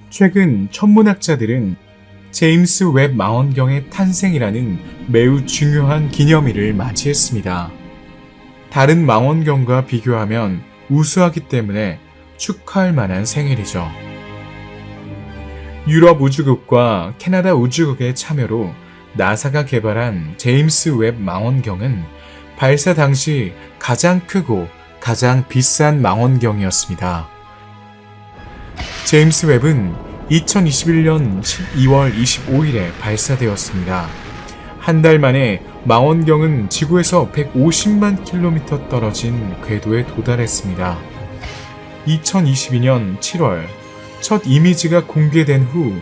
최근 천문학자들은 제임스 웹 망원경의 탄생이라는 매우 중요한 기념일을 맞이했습니다. 다른 망원경과 비교하면 우수하기 때문에 축하할 만한 생일이죠. 유럽 우주국과 캐나다 우주국의 참여로 나사가 개발한 제임스 웹 망원경은 발사 당시 가장 크고 가장 비싼 망원경이었습니다. 제임스 웹은 2021년 12월 25일에 발사되었습니다. 한 달 만에 망원경은 지구에서 150만 킬로미터 떨어진 궤도에 도달했습니다. 2022년 7월 첫 이미지가 공개된 후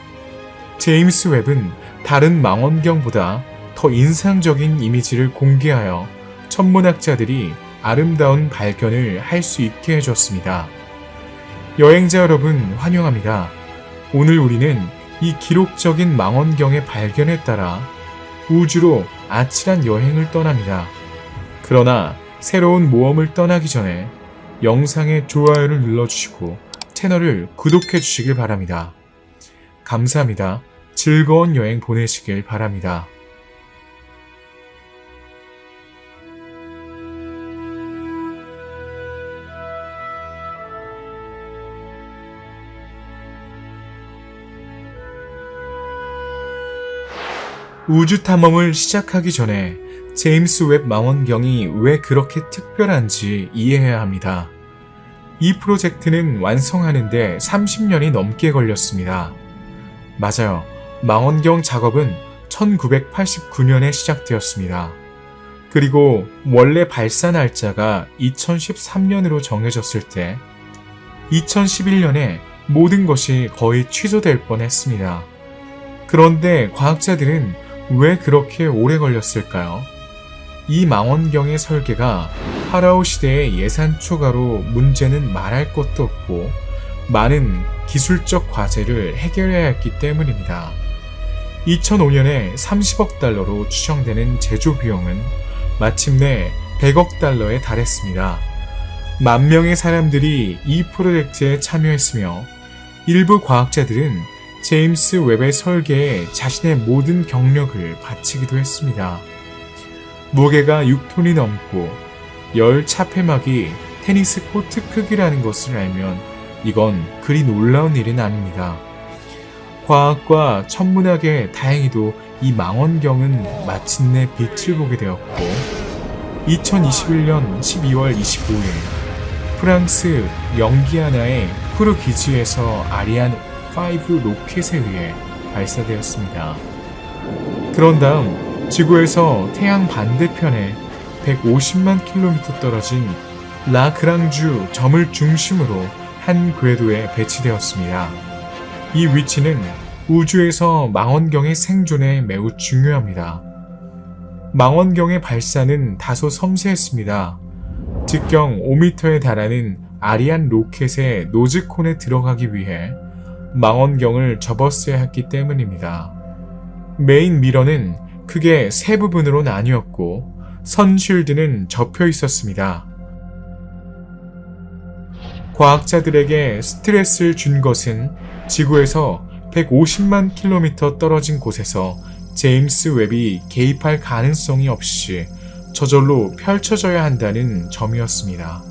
제임스 웹은 다른 망원경보다 더 인상적인 이미지를 공개하여 천문학자들이 아름다운 발견을 할 수 있게 해줬습니다. 여행자 여러분 환영합니다. 오늘 우리는 이 기록적인 망원경의 발견에 따라 우주로 아찔한 여행을 떠납니다. 그러나 새로운 모험을 떠나기 전에 영상에 좋아요를 눌러주시고 채널을 구독해 주시길 바랍니다. 감사합니다. 즐거운 여행 보내시길 바랍니다. 우주 탐험을 시작하기 전에 제임스 웹 망원경이 왜 그렇게 특별한지 이해해야 합니다. 이 프로젝트는 완성하는데 30년이 넘게 걸렸습니다. 맞아요. 망원경 작업은 1989년에 시작되었습니다. 그리고 원래 발사 날짜가 2013년으로 정해졌을 때 2011년에 모든 것이 거의 취소될 뻔했습니다. 그런데 과학자들은 왜 그렇게 오래 걸렸을까요? 이 망원경의 설계가 파라오 시대의 예산 초과로 문제는 말할 것도 없고 많은 기술적 과제를 해결해야 했기 때문입니다. 2005년에 30억 달러로 추정되는 제조 비용은 마침내 100억 달러에 달했습니다. 10,000명의 사람들이 이 프로젝트에 참여했으며 일부 과학자들은 제임스 웹의 설계에 자신의 모든 경력을 바치기도 했습니다. 무게가 6톤이 넘고 열 차폐막이 테니스 코트 크기라는 것을 알면 이건 그리 놀라운 일은 아닙니다. 과학과 천문학에 다행히도 이 망원경은 마침내 빛을 보게 되었고 2021년 12월 25일 프랑스 영기아나의 쿠르 기지에서 아리안 5 로켓에 의해 발사되었습니다. 그런 다음 지구에서 태양 반대편에 150만 킬로미터 떨어진 라그랑주 점을 중심으로 한 궤도에 배치되었습니다. 이 위치는 우주에서 망원경의 생존에 매우 중요합니다. 망원경의 발사는 다소 섬세했습니다. 직경 5m에 달하는 아리안 로켓의 노즈콘에 들어가기 위해 망원경을 접었어야 했기 때문입니다. 메인 미러는 크게 세 부분으로 나뉘었고 선쉴드는 접혀 있었습니다. 과학자들에게 스트레스를 준 것은 지구에서 150만 킬로미터 떨어진 곳에서 제임스 웹이 개입할 가능성이 없이 저절로 펼쳐져야 한다는 점이었습니다.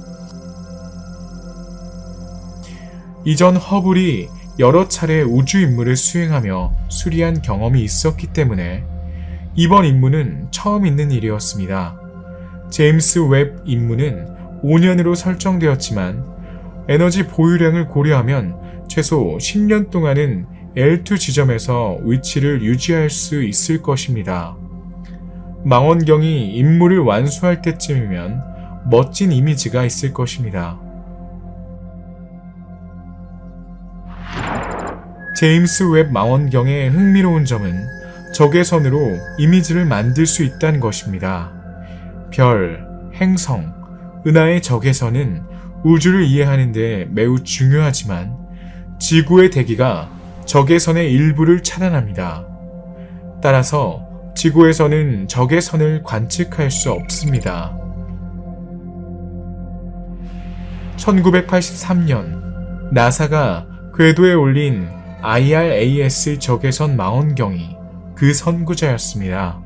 이전 허블이 여러 차례 우주 임무를 수행하며 수리한 경험이 있었기 때문에 이번 임무는 처음 있는 일이었습니다. 제임스 웹 임무는 5년으로 설정되었지만 에너지 보유량을 고려하면 최소 10년 동안은 L2 지점에서 위치를 유지할 수 있을 것입니다. 망원경이 임무를 완수할 때쯤이면 멋진 이미지가 있을 것입니다. 제임스 웹 망원경의 흥미로운 점은 적외선으로 이미지를 만들 수 있다는 것입니다. 별, 행성, 은하의 적외선은 우주를 이해하는 데 매우 중요하지만 지구의 대기가 적외선의 일부를 차단합니다. 따라서 지구에서는 적외선을 관측할 수 없습니다. 1983년 나사가 궤도에 올린 IRAS 적외선 망원경이 그 선구자였습니다.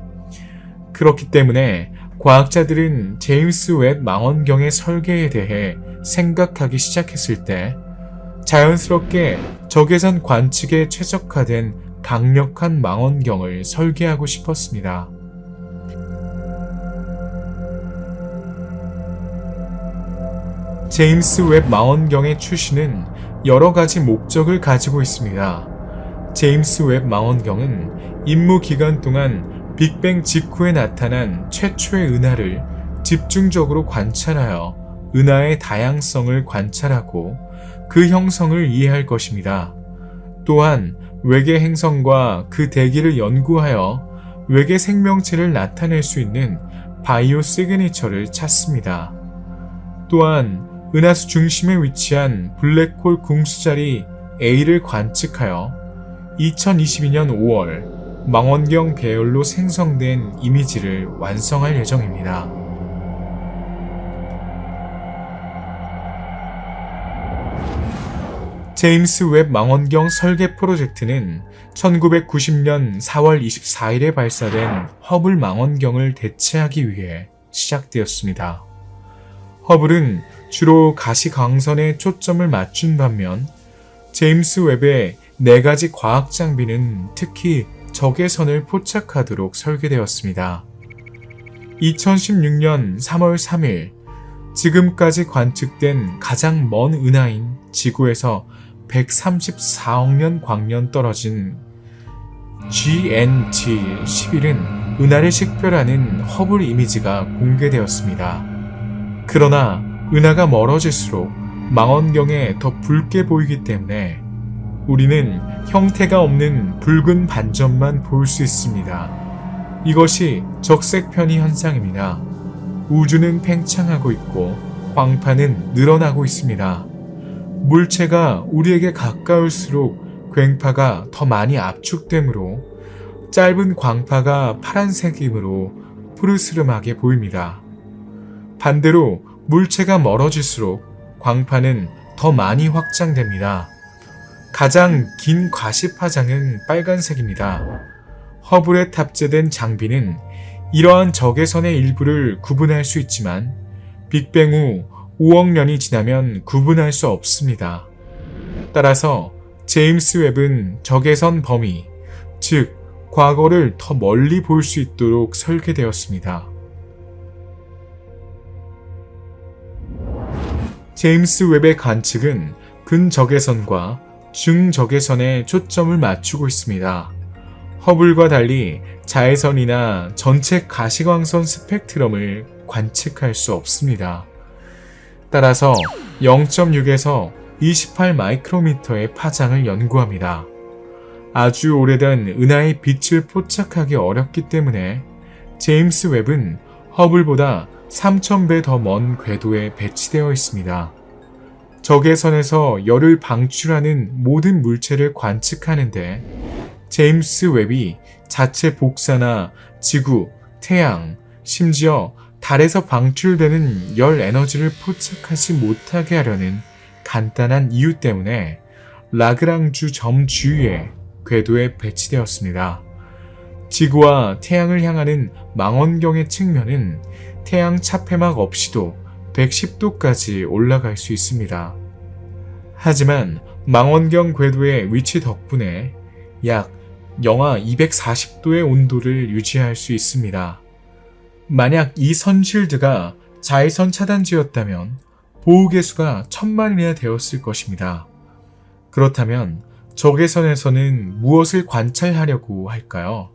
그렇기 때문에 과학자들은 제임스 웹 망원경의 설계에 대해 생각하기 시작했을 때 자연스럽게 적외선 관측에 최적화된 강력한 망원경을 설계하고 싶었습니다. 제임스 웹 망원경의 출시는 여러 가지 목적을 가지고 있습니다. 제임스 웹 망원경은 임무 기간 동안 빅뱅 직후에 나타난 최초의 은하를 집중적으로 관찰하여 은하의 다양성을 관찰하고 그 형성을 이해할 것입니다. 또한 외계 행성과 그 대기를 연구하여 외계 생명체를 나타낼 수 있는 바이오 시그니처를 찾습니다. 또한 은하수 중심에 위치한 블랙홀 궁수자리 A를 관측하여 2022년 5월 망원경 배열로 생성된 이미지를 완성할 예정입니다. 제임스 웹 망원경 설계 프로젝트는 1990년 4월 24일에 발사된 허블 망원경을 대체하기 위해 시작되었습니다. 허블은 주로 가시광선에 초점을 맞춘 반면 제임스 웹의 4가지 과학 장비는 특히 적외선을 포착하도록 설계되었습니다. 2016년 3월 3일 지금까지 관측된 가장 먼 은하인 지구에서 134억 년 광년 떨어진 GNT11은 은하를 식별하는 허블 이미지가 공개되었습니다. 그러나 은하가 멀어질수록 망원경에 더 붉게 보이기 때문에 우리는 형태가 없는 붉은 반점만 볼 수 있습니다. 이것이 적색 편의 현상입니다. 우주는 팽창하고 있고 광파는 늘어나고 있습니다. 물체가 우리에게 가까울수록 광파가 더 많이 압축되므로 짧은 광파가 파란색이므로 푸르스름하게 보입니다. 반대로 물체가 멀어질수록 광파는 더 많이 확장됩니다. 가장 긴 과시파장은 빨간색입니다. 허블에 탑재된 장비는 이러한 적외선의 일부를 구분할 수 있지만 빅뱅 후 5억 년이 지나면 구분할 수 없습니다. 따라서 제임스 웹은 적외선 범위, 즉 과거를 더 멀리 볼 수 있도록 설계되었습니다. 제임스 웹의 관측은 근적외선과 중적외선에 초점을 맞추고 있습니다. 허블과 달리 자외선이나 전체 가시광선 스펙트럼을 관측할 수 없습니다. 따라서 0.6에서 28 마이크로미터의 파장을 연구합니다. 아주 오래된 은하의 빛을 포착하기 어렵기 때문에 제임스 웹은 허블보다 3000배 더 먼 궤도에 배치되어 있습니다. 적외선에서 열을 방출하는 모든 물체를 관측하는데 제임스 웹이 자체 복사나 지구, 태양, 심지어 달에서 방출되는 열 에너지를 포착하지 못하게 하려는 간단한 이유 때문에 라그랑주 점 주위에 궤도에 배치되었습니다. 지구와 태양을 향하는 망원경의 측면은 태양 차폐막 없이도 110도까지 올라갈 수 있습니다. 하지만 망원경 궤도의 위치 덕분에 약 영하 240도의 온도를 유지할 수 있습니다. 만약 이 선쉴드가 자외선 차단제였다면 보호개수가 1000만이나 되었을 것입니다. 그렇다면 적외선에서는 무엇을 관찰하려고 할까요?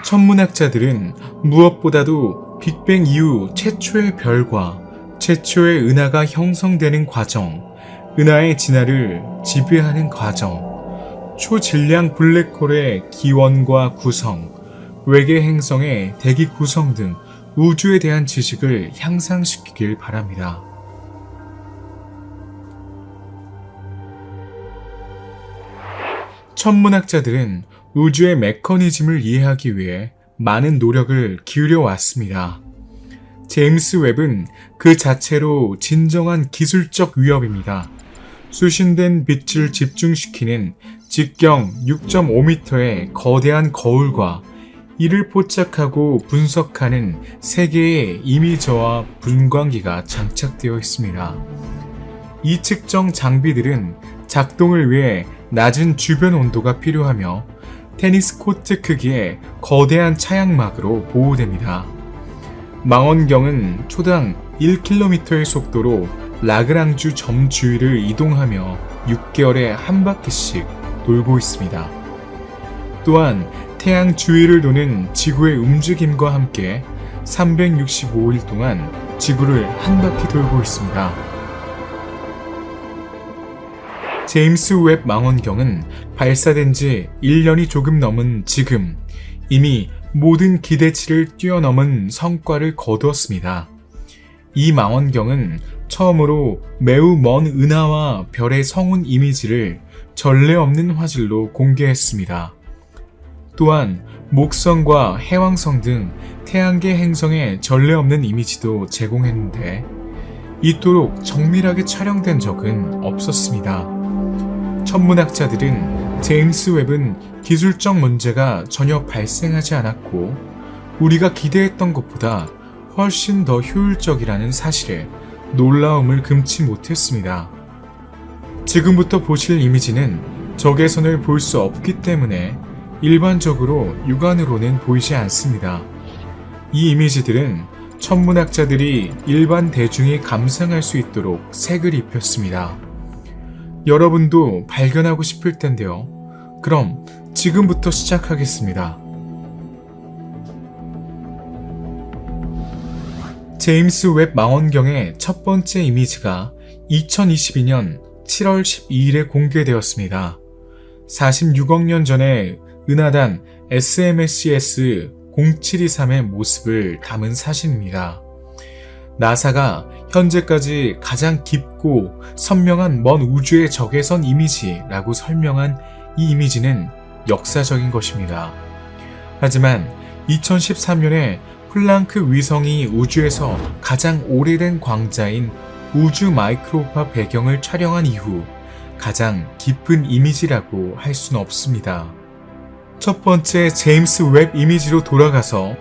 천문학자들은 무엇보다도 빅뱅 이후 최초의 별과 최초의 은하가 형성되는 과정, 은하의 진화를 지배하는 과정, 초질량 블랙홀의 기원과 구성, 외계 행성의 대기 구성 등 우주에 대한 지식을 향상시키길 바랍니다. 천문학자들은 우주의 메커니즘을 이해하기 위해 많은 노력을 기울여 왔습니다. 제임스 웹은 그 자체로 진정한 기술적 위협입니다. 수신된 빛을 집중시키는 직경 6.5m의 거대한 거울과 이를 포착하고 분석하는 3개의 이미저와 분광기가 장착되어 있습니다. 이 측정 장비들은 작동을 위해 낮은 주변 온도가 필요하며 테니스 코트 크기의 거대한 차양막으로 보호됩니다. 망원경은 초당 1km의 속도로 라그랑주 점 주위를 이동하며 6개월에 한 바퀴씩 돌고 있습니다. 또한 태양 주위를 도는 지구의 움직임과 함께 365일 동안 지구를 한 바퀴 돌고 있습니다. 제임스 웹 망원경은 발사된 지 1년이 조금 넘은 지금 이미 모든 기대치를 뛰어넘은 성과를 거두었습니다. 이 망원경은 처음으로 매우 먼 은하와 별의 성운 이미지를 전례 없는 화질로 공개했습니다. 또한 목성과 해왕성 등 태양계 행성의 전례 없는 이미지도 제공했는데 이토록 정밀하게 촬영된 적은 없었습니다. 천문학자들은 제임스 웹은 기술적 문제가 전혀 발생하지 않았고 우리가 기대했던 것보다 훨씬 더 효율적이라는 사실에 놀라움을 금치 못했습니다. 지금부터 보실 이미지는 적외선을 볼 수 없기 때문에 일반적으로 육안으로는 보이지 않습니다. 이 이미지들은 천문학자들이 일반 대중이 감상할 수 있도록 색을 입혔습니다. 여러분도 발견하고 싶을 텐데요. 그럼 지금부터 시작하겠습니다. 제임스 웹 망원경의 첫 번째 이미지가 2022년 7월 12일에 공개되었습니다. 46억 년 전에 은하단 SMSCS 0723의 모습을 담은 사진입니다. 나사가 현재까지 가장 깊고 선명한 먼 우주의 적외선 이미지라고 설명한 이 이미지는 역사적인 것입니다. 하지만 2013년에 플랑크 위성이 우주에서 가장 오래된 광자인 우주 마이크로파 배경을 촬영한 이후 가장 깊은 이미지라고 할 수는 없습니다. 첫 번째 제임스 웹 이미지로 돌아가서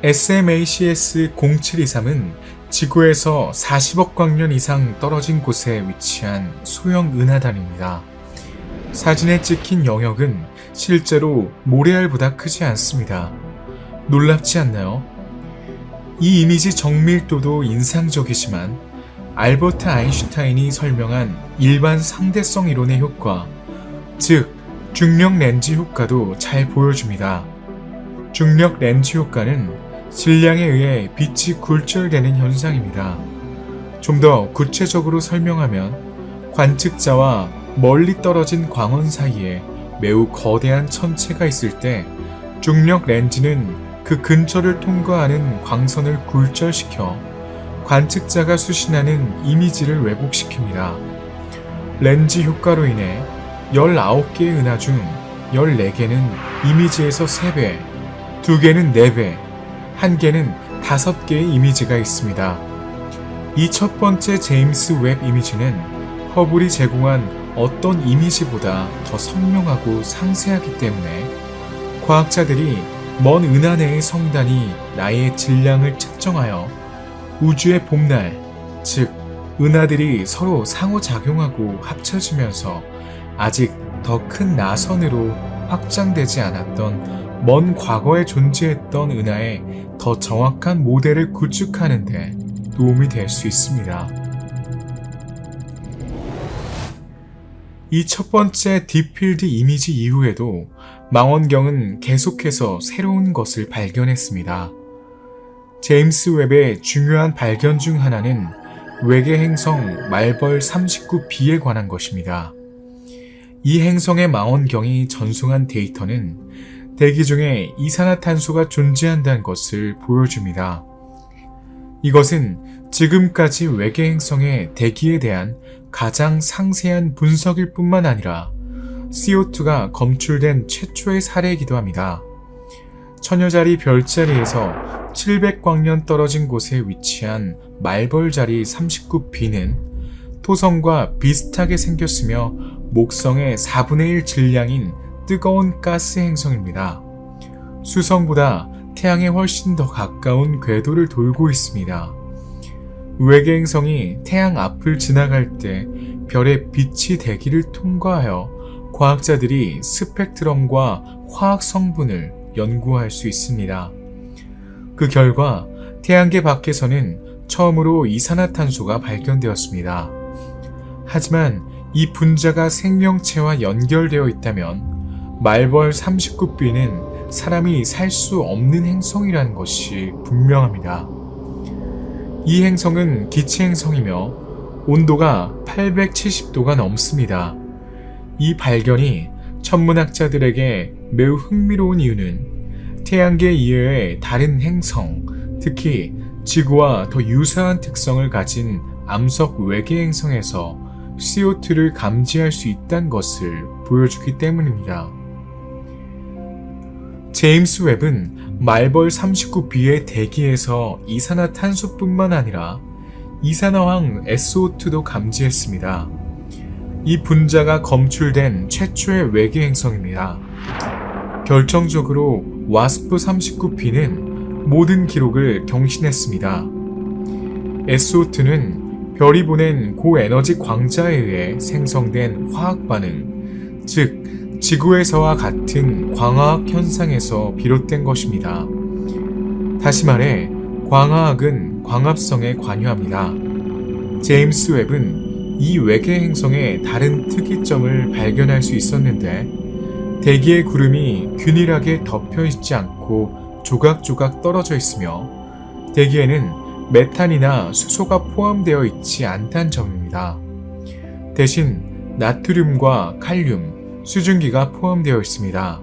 SMACS 0723은 지구에서 40억 광년 이상 떨어진 곳에 위치한 소형 은하단입니다. 사진에 찍힌 영역은 실제로 모래알보다 크지 않습니다. 놀랍지 않나요? 이 이미지 정밀도도 인상적이지만 알버트 아인슈타인이 설명한 일반 상대성 이론의 효과, 즉 중력 렌즈 효과도 잘 보여줍니다. 중력 렌즈 효과는 질량에 의해 빛이 굴절되는 현상입니다. 좀 더 구체적으로 설명하면 관측자와 멀리 떨어진 광원 사이에 매우 거대한 천체가 있을 때 중력 렌즈는 그 근처를 통과하는 광선을 굴절시켜 관측자가 수신하는 이미지를 왜곡시킵니다. 렌즈 효과로 인해 19개의 은하 중 14개는 이미지에서 3배, 2개는 4배, 1개는 5개의 이미지가 있습니다. 이 첫 번째 제임스 웹 이미지는 허블이 제공한 어떤 이미지보다 더 선명하고 상세하기 때문에 과학자들이 먼 은하 내의 성단이 나의 질량을 측정하여 우주의 봄날, 즉 은하들이 서로 상호작용하고 합쳐지면서 아직 더 큰 나선으로 확장되지 않았던 먼 과거에 존재했던 은하의 더 정확한 모델을 구축하는 데 도움이 될 수 있습니다. 이 첫 번째 딥필드 이미지 이후에도 망원경은 계속해서 새로운 것을 발견했습니다. 제임스 웹의 중요한 발견 중 하나는 외계 행성 말벌 39b에 관한 것입니다. 이 행성의 망원경이 전송한 데이터는 대기 중에 이산화탄소가 존재한다는 것을 보여줍니다. 이것은 지금까지 외계 행성의 대기에 대한 가장 상세한 분석일 뿐만 아니라 CO2가 검출된 최초의 사례이기도 합니다. 처녀자리 별자리에서 700광년 떨어진 곳에 위치한 말벌자리 39b는 토성과 비슷하게 생겼으며 목성의 4분의 1 질량인 뜨거운 가스 행성입니다. 수성보다 태양에 훨씬 더 가까운 궤도를 돌고 있습니다. 외계 행성이 태양 앞을 지나갈 때 별의 빛이 대기를 통과하여 과학자들이 스펙트럼과 화학 성분을 연구할 수 있습니다. 그 결과 태양계 밖에서는 처음으로 이산화탄소가 발견되었습니다. 하지만 이 분자가 생명체와 연결되어 있다면 말벌 39b는 사람이 살 수 없는 행성이라는 것이 분명합니다. 이 행성은 기체 행성이며 온도가 870도가 넘습니다. 이 발견이 천문학자들에게 매우 흥미로운 이유는 태양계 이외의 다른 행성, 특히 지구와 더 유사한 특성을 가진 암석 외계 행성에서 CO2를 감지할 수 있다는 것을 보여주기 때문입니다. 제임스 웹은 말벌 39b의 대기에서 이산화탄소뿐만 아니라 이산화황 SO2도 감지했습니다. 이 분자가 검출된 최초의 외계 행성입니다. 결정적으로 와스프 39b는 모든 기록을 경신했습니다. SO2는 별이 보낸 고에너지 광자에 의해 생성된 화학 반응, 즉 지구에서와 같은 광화학 현상에서 비롯된 것입니다. 다시 말해 광화학은 광합성에 관여합니다. 제임스 웹은 이 외계 행성의 다른 특이점을 발견할 수 있었는데 대기의 구름이 균일하게 덮여 있지 않고 조각조각 떨어져 있으며 대기에는 메탄이나 수소가 포함되어 있지 않다는 점입니다. 대신 나트륨과 칼륨, 수증기가 포함되어 있습니다.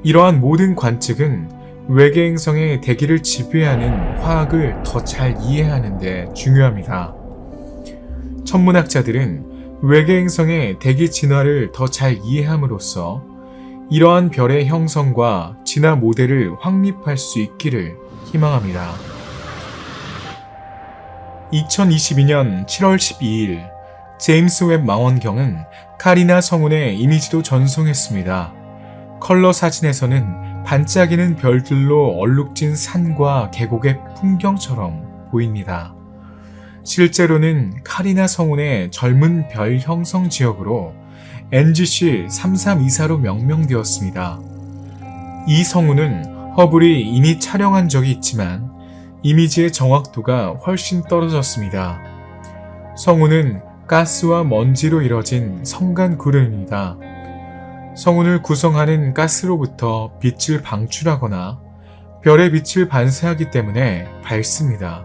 이러한 모든 관측은 외계 행성의 대기를 지배하는 화학을 더 잘 이해하는 데 중요합니다. 천문학자들은 외계 행성의 대기 진화를 더 잘 이해함으로써 이러한 별의 형성과 진화 모델을 확립할 수 있기를 희망합니다. 2022년 7월 12일 제임스 웹 망원경은 카리나 성운의 이미지도 전송했습니다. 컬러 사진에서는 반짝이는 별들로 얼룩진 산과 계곡의 풍경처럼 보입니다. 실제로는 카리나 성운의 젊은 별 형성 지역으로 NGC 3324로 명명되었습니다. 이 성운은 허블이 이미 촬영한 적이 있지만 이미지의 정확도가 훨씬 떨어졌습니다. 성운은 가스와 먼지로 이뤄진 성간 구름입니다. 성운을 구성하는 가스로부터 빛을 방출하거나 별의 빛을 반사하기 때문에 밝습니다.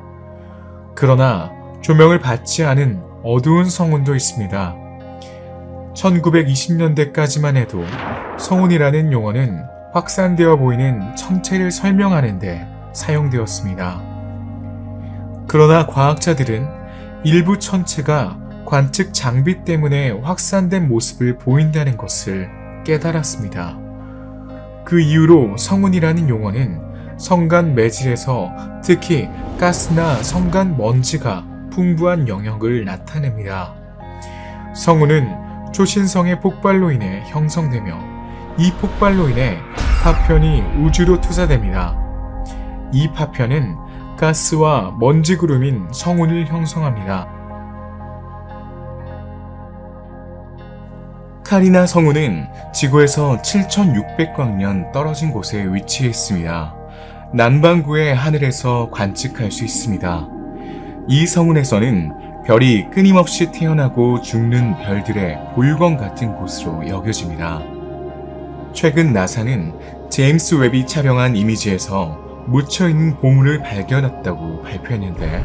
그러나 조명을 받지 않은 어두운 성운도 있습니다. 1920년대까지만 해도 성운이라는 용어는 확산되어 보이는 천체를 설명하는 데 사용되었습니다. 그러나 과학자들은 일부 천체가 관측 장비 때문에 확산된 모습을 보인다는 것을 깨달았습니다. 그 이후로 성운이라는 용어는 성간 매질에서 특히 가스나 성간 먼지가 풍부한 영역을 나타냅니다. 성운은 초신성의 폭발로 인해 형성되며 이 폭발로 인해 파편이 우주로 투사됩니다. 이 파편은 가스와 먼지 구름인 성운을 형성합니다. 카리나 성운은 지구에서 7600광년 떨어진 곳에 위치해 있습니다. 남반구의 하늘에서 관측할 수 있습니다. 이 성운에서는 별이 끊임없이 태어나고 죽는 별들의 골건 같은 곳으로 여겨집니다. 최근 나사는 제임스 웹이 촬영한 이미지에서 묻혀있는 보물을 발견했다고 발표했는데,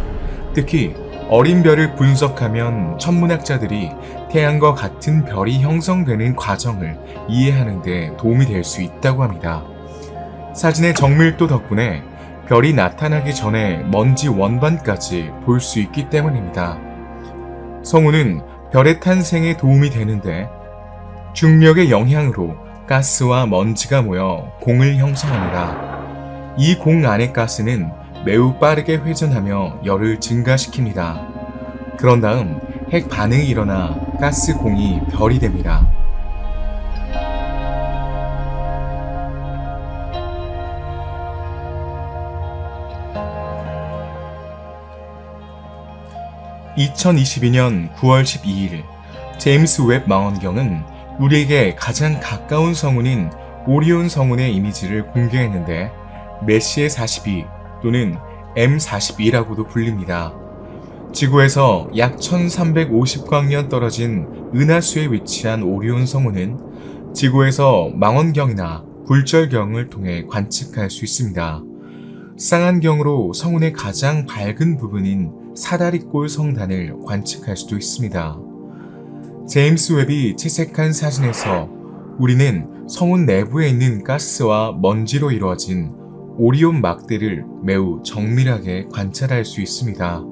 특히 어린 별을 분석하면 천문학자들이 태양과 같은 별이 형성되는 과정을 이해하는 데 도움이 될 수 있다고 합니다. 사진의 정밀도 덕분에 별이 나타나기 전에 먼지 원반까지 볼 수 있기 때문입니다. 성운은 별의 탄생에 도움이 되는데 중력의 영향으로 가스와 먼지가 모여 공을 형성합니다. 이 공 안의 가스는 매우 빠르게 회전하며 열을 증가시킵니다. 그런 다음 핵 반응이 일어나 가스 공이 별이 됩니다. (2022년 9월 12일) 제임스 웹 망원경은 우리에게 가장 가까운 성운인 오리온 성운의 이미지를 공개했는데 메시의 42 또는 M42라고도 불립니다. 지구에서 약 1350광년 떨어진 은하수에 위치한 오리온 성운은 지구에서 망원경이나 굴절경을 통해 관측할 수 있습니다. 쌍안경으로 성운의 가장 밝은 부분인 사다리꼴 성단을 관측할 수도 있습니다. 제임스 웹이 채색한 사진에서 우리는 성운 내부에 있는 가스와 먼지로 이루어진 오리온 막대를 매우 정밀하게 관찰할 수 있습니다.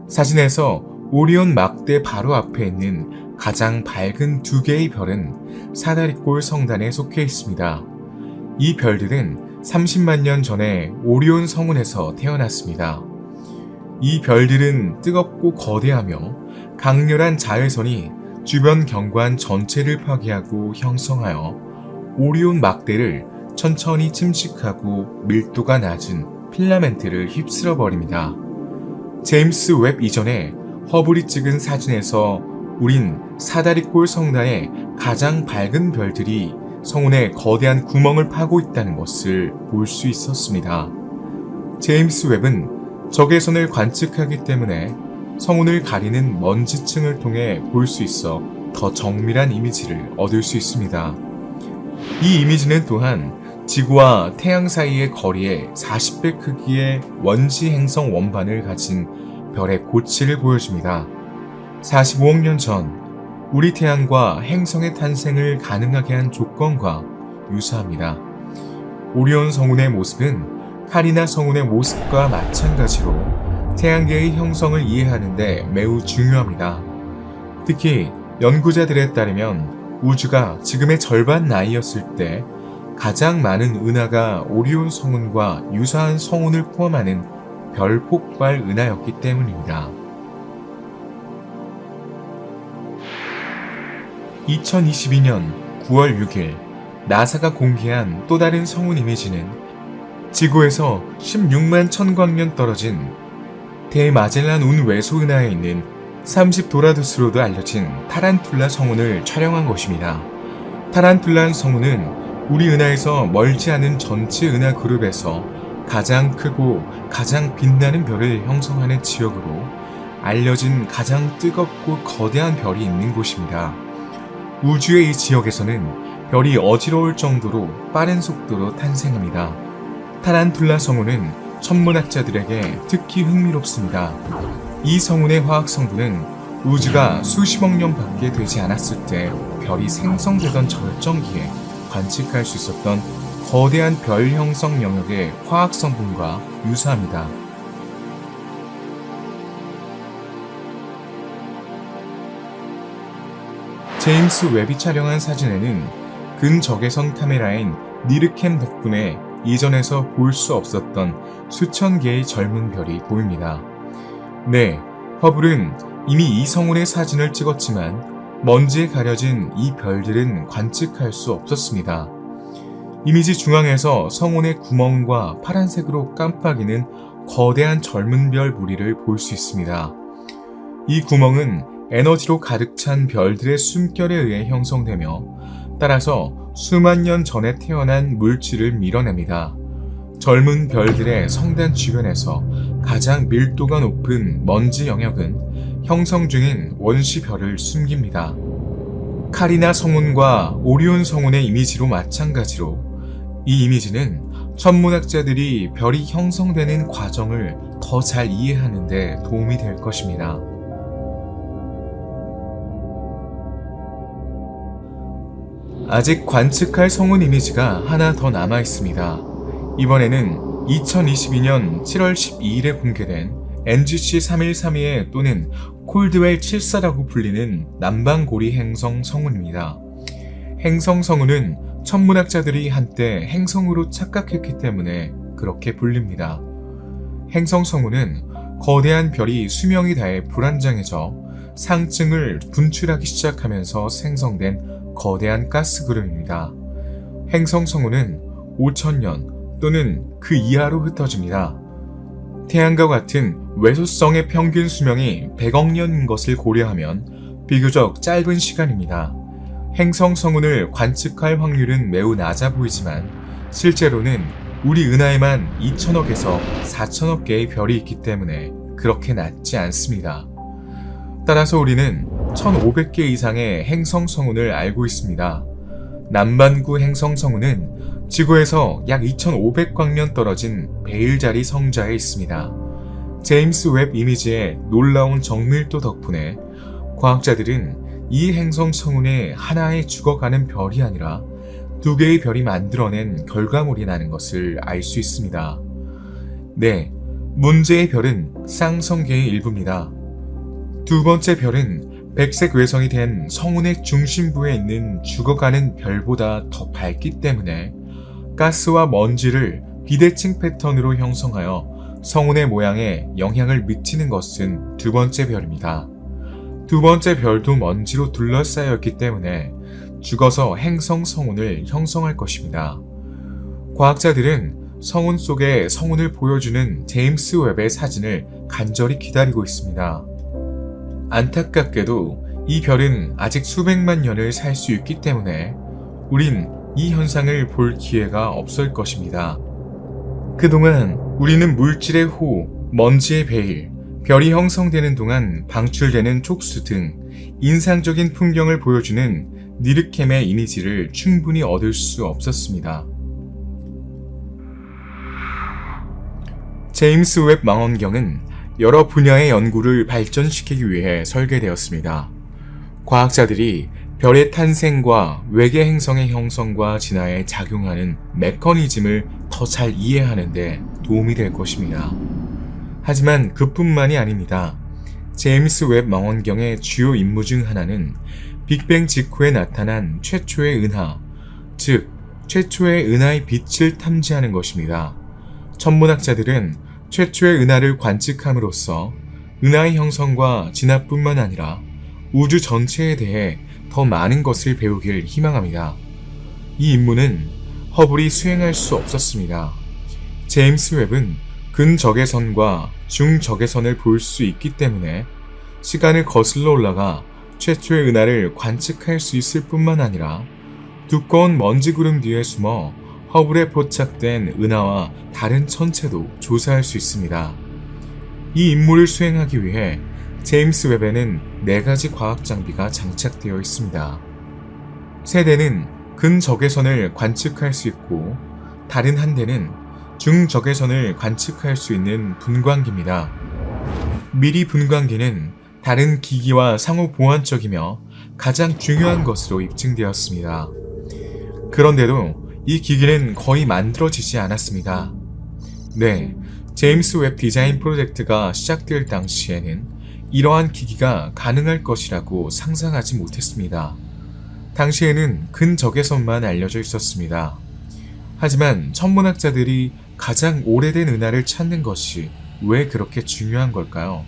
사진에서 오리온 막대 바로 앞에 있는 가장 밝은 두 개의 별은 사다리꼴 성단에 속해 있습니다. 이 별들은 30만 년 전에 오리온 성운에서 태어났습니다. 이 별들은 뜨겁고 거대하며 강렬한 자외선이 주변 경관 전체를 파괴하고 형성하여 오리온 막대를 천천히 침식하고 밀도가 낮은 필라멘트를 휩쓸어 버립니다. 제임스 웹 이전에 허블이 찍은 사진에서 우린 사다리꼴 성단의 가장 밝은 별들이 성운에 거대한 구멍을 파고 있다는 것을 볼 수 있었습니다. 제임스 웹은 적외선을 관측하기 때문에 성운을 가리는 먼지층을 통해 볼 수 있어 더 정밀한 이미지를 얻을 수 있습니다. 이 이미지는 또한 지구와 태양 사이의 거리에 40배 크기의 원시 행성 원반을 가진 별의 고치를 보여줍니다. 45억 년 전 우리 태양과 행성의 탄생을 가능하게 한 조건과 유사합니다. 오리온 성운의 모습은 카리나 성운의 모습과 마찬가지로 태양계의 형성을 이해하는 데 매우 중요합니다. 특히 연구자들에 따르면 우주가 지금의 절반 나이였을 때 가장 많은 은하가 오리온 성운과 유사한 성운을 포함하는 별 폭발 은하였기 때문입니다. 2022년 9월 6일 나사가 공개한 또 다른 성운 이미지는 지구에서 16만 천광년 떨어진 대마젤란 운 외소 은하에 있는 30도라두스로도 알려진 타란툴라 성운을 촬영한 것입니다. 타란툴라 성운은 우리 은하에서 멀지 않은 전체 은하 그룹에서 가장 크고 가장 빛나는 별을 형성하는 지역으로 알려진 가장 뜨겁고 거대한 별이 있는 곳입니다. 우주의 이 지역에서는 별이 어지러울 정도로 빠른 속도로 탄생합니다. 타란툴라 성운은 천문학자들에게 특히 흥미롭습니다. 이 성운의 화학 성분은 우주가 수십억 년밖에 되지 않았을 때 별이 생성되던 절정기에 관측할 수 있었던 거대한 별 형성 영역의 화학 성분과 유사합니다. 제임스 웹이 촬영한 사진에는 근적외선 카메라인 니르캠 덕분에 이전에서 볼 수 없었던 수천 개의 젊은 별이 보입니다. 네, 허블은 이미 이 성운의 사진을 찍었지만 먼지에 가려진 이 별들은 관측할 수 없었습니다. 이미지 중앙에서 성운의 구멍과 파란색으로 깜빡이는 거대한 젊은 별 무리를 볼 수 있습니다. 이 구멍은 에너지로 가득 찬 별들의 숨결에 의해 형성되며 따라서 수만 년 전에 태어난 물질을 밀어냅니다. 젊은 별들의 성단 주변에서 가장 밀도가 높은 먼지 영역은 형성 중인 원시별을 숨깁니다. 카리나 성운과 오리온 성운의 이미지로 마찬가지로 이 이미지는 천문학자들이 별이 형성되는 과정을 더 잘 이해하는 데 도움이 될 것입니다. 아직 관측할 성운 이미지가 하나 더 남아 있습니다. 이번에는 2022년 7월 12일에 공개된 NGC 3132 또는 콜드웰 74라고 불리는 남방고리 행성 성운입니다. 행성 성운은 천문학자들이 한때 행성으로 착각했기 때문에 그렇게 불립니다. 행성 성운은 거대한 별이 수명이 다해 불안정해져 상층을 분출하기 시작하면서 생성된 거대한 가스 구름입니다. 행성 성운은 5,000년 또는 그 이하로 흩어집니다. 태양과 같은 외소성의 평균 수명이 100억 년인 것을 고려하면 비교적 짧은 시간입니다. 행성 성운을 관측할 확률은 매우 낮아 보이지만 실제로는 우리 은하에만 2천억에서 4천억 개의 별이 있기 때문에 그렇게 낮지 않습니다. 따라서 우리는 1,500개 이상의 행성 성운을 알고 있습니다. 남반구 행성 성운은 지구에서 약 2,500광년 떨어진 베일자리 성자에 있습니다. 제임스 웹 이미지의 놀라운 정밀도 덕분에 과학자들은 이 행성 성운에 하나의 죽어가는 별이 아니라 2개의 별이 만들어낸 결과물이라는 것을 알 수 있습니다. 네, 문제의 별은 쌍성계의 일부입니다. 두 번째 별은 백색 외성이 된 성운의 중심부에 있는 죽어가는 별보다 더 밝기 때문에 가스와 먼지를 비대칭 패턴으로 형성하여 성운의 모양에 영향을 미치는 것은 두 번째 별입니다. 두 번째 별도 먼지로 둘러싸였기 때문에 죽어서 행성 성운을 형성할 것입니다. 과학자들은 성운 속의 성운을 보여주는 제임스 웹의 사진을 간절히 기다리고 있습니다. 안타깝게도 이 별은 아직 수백만 년을 살 수 있기 때문에 우린 이 현상을 볼 기회가 없을 것입니다. 그동안 우리는 물질의 호, 먼지의 베일, 별이 형성되는 동안 방출되는 촉수 등 인상적인 풍경을 보여주는 니르켐의 이미지를 충분히 얻을 수 없었습니다. 제임스 웹 망원경은 여러 분야의 연구를 발전시키기 위해 설계되었습니다. 과학자들이 별의 탄생과 외계 행성의 형성과 진화에 작용하는 메커니즘을 더 잘 이해하는 데 도움이 될 것입니다. 하지만 그뿐만이 아닙니다. 제임스 웹 망원경의 주요 임무 중 하나는 빅뱅 직후에 나타난 최초의 은하, 즉 최초의 은하의 빛을 탐지하는 것입니다. 천문학자들은 최초의 은하를 관측함으로써 은하의 형성과 진화뿐만 아니라 우주 전체에 대해 더 많은 것을 배우길 희망합니다. 이 임무는 허블이 수행할 수 없었습니다. 제임스 웹은 근적외선과 중적외선을 볼 수 있기 때문에 시간을 거슬러 올라가 최초의 은하를 관측할 수 있을 뿐만 아니라 두꺼운 먼지 구름 뒤에 숨어 허블에 포착된 은하와 다른 천체도 조사할 수 있습니다. 이 임무를 수행하기 위해 제임스 웹에는 4가지 과학 장비가 장착되어 있습니다. 세대는 근적외선을 관측할 수 있고 다른 한 대는 중적외선을 관측할 수 있는 분광기입니다. 미리 분광기는 다른 기기와 상호 보완적이며 가장 중요한 것으로 입증되었습니다. 그런데도 이 기기는 거의 만들어지지 않았습니다. 네, 제임스 웹 디자인 프로젝트가 시작될 당시에는 이러한 기기가 가능할 것이라고 상상하지 못했습니다. 당시에는 근적외선만 알려져 있었습니다. 하지만 천문학자들이 가장 오래된 은하를 찾는 것이 왜 그렇게 중요한 걸까요?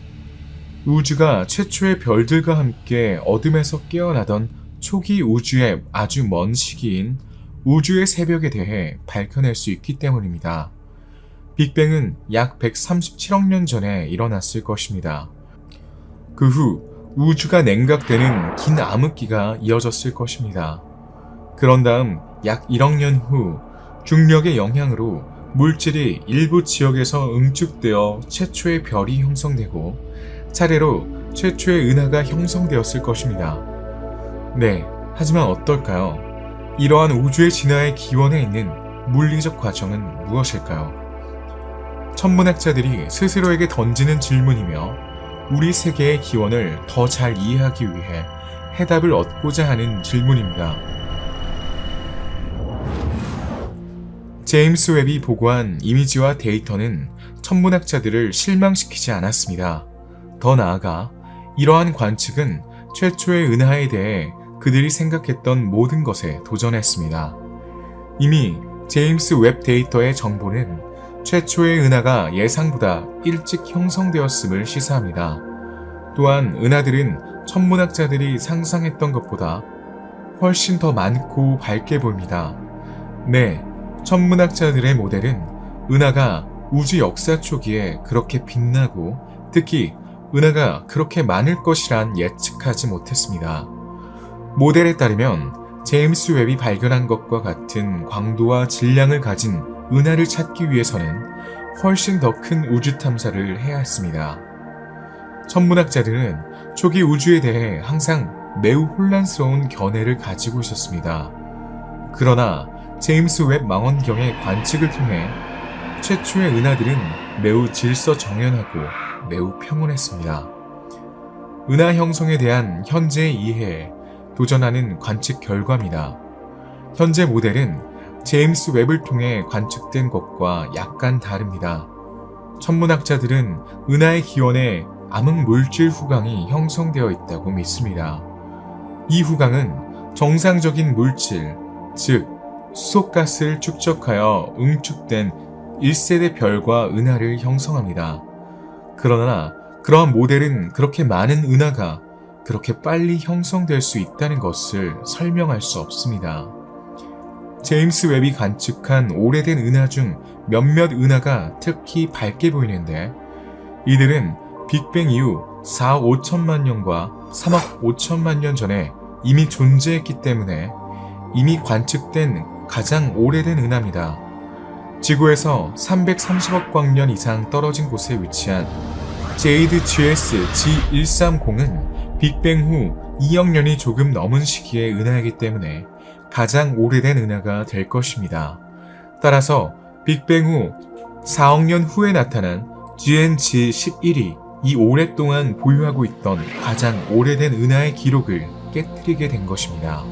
우주가 최초의 별들과 함께 어둠에서 깨어나던 초기 우주의 아주 먼 시기인 우주의 새벽에 대해 밝혀낼 수 있기 때문입니다. 빅뱅은 약 137억 년 전에 일어났을 것입니다. 그 후 우주가 냉각되는 긴 암흑기가 이어졌을 것입니다. 그런 다음 약 1억 년 후 중력의 영향으로 물질이 일부 지역에서 응축되어 최초의 별이 형성되고 차례로 최초의 은하가 형성되었을 것입니다. 네, 하지만 어떨까요? 이러한 우주의 진화의 기원에 있는 물리적 과정은 무엇일까요? 천문학자들이 스스로에게 던지는 질문이며 우리 세계의 기원을 더 잘 이해하기 위해 해답을 얻고자 하는 질문입니다. 제임스 웹이 보고한 이미지와 데이터는 천문학자들을 실망시키지 않았습니다. 더 나아가 이러한 관측은 최초의 은하에 대해 그들이 생각했던 모든 것에 도전했습니다. 이미 제임스 웹 데이터의 정보는 최초의 은하가 예상보다 일찍 형성되었음을 시사합니다. 또한 은하들은 천문학자들이 상상했던 것보다 훨씬 더 많고 밝게 보입니다. 네, 천문학자들의 모델은 은하가 우주 역사 초기에 그렇게 빛나고 특히 은하가 그렇게 많을 것이란 예측하지 못했습니다. 모델에 따르면 제임스 웹이 발견한 것과 같은 광도와 질량을 가진 은하를 찾기 위해서는 훨씬 더 큰 우주 탐사를 해야 했습니다. 천문학자들은 초기 우주에 대해 항상 매우 혼란스러운 견해를 가지고 있었습니다. 그러나 제임스 웹 망원경의 관측을 통해 최초의 은하들은 매우 질서정연하고 매우 평온했습니다. 은하 형성에 대한 현재의 이해에 도전하는 관측 결과입니다. 현재 모델은 제임스 웹을 통해 관측된 것과 약간 다릅니다. 천문학자들은 은하의 기원에 암흑 물질 후광이 형성되어 있다고 믿습니다. 이 후광은 정상적인 물질, 즉 수소가스를 축적하여 응축된 1세대 별과 은하를 형성합니다. 그러나 그러한 모델은 그렇게 많은 은하가 그렇게 빨리 형성될 수 있다는 것을 설명할 수 없습니다. 제임스 웹이 관측한 오래된 은하 중 몇몇 은하가 특히 밝게 보이는데 이들은 빅뱅 이후 4억 5천만 년과 3억 5천만 년 전에 이미 존재했기 때문에 이미 관측된 가장 오래된 은하입니다. 지구에서 330억 광년 이상 떨어진 곳에 위치한 제이드 GS G130은 빅뱅 후 2억 년이 조금 넘은 시기의 은하이기 때문에 가장 오래된 은하가 될 것입니다. 따라서 빅뱅 후 4억 년 후에 나타난 GNG11이 이 오랫동안 보유하고 있던 가장 오래된 은하의 기록을 깨뜨리게 된 것입니다.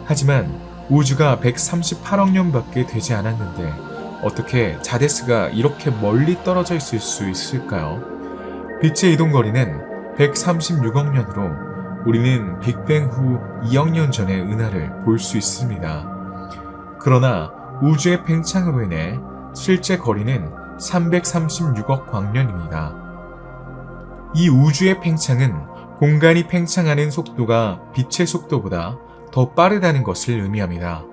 하지만 우주가 138억 년밖에 되지 않았는데 어떻게 자데스가 이렇게 멀리 떨어져 있을 수 있을까요? 빛의 이동거리는 136억 년으로 우리는 빅뱅 후 2억 년 전의 은하를 볼 수 있습니다. 그러나 우주의 팽창으로 인해 실제 거리는 336억 광년입니다. 이 우주의 팽창은 공간이 팽창하는 속도가 빛의 속도보다 더 빠르다는 것을 의미합니다.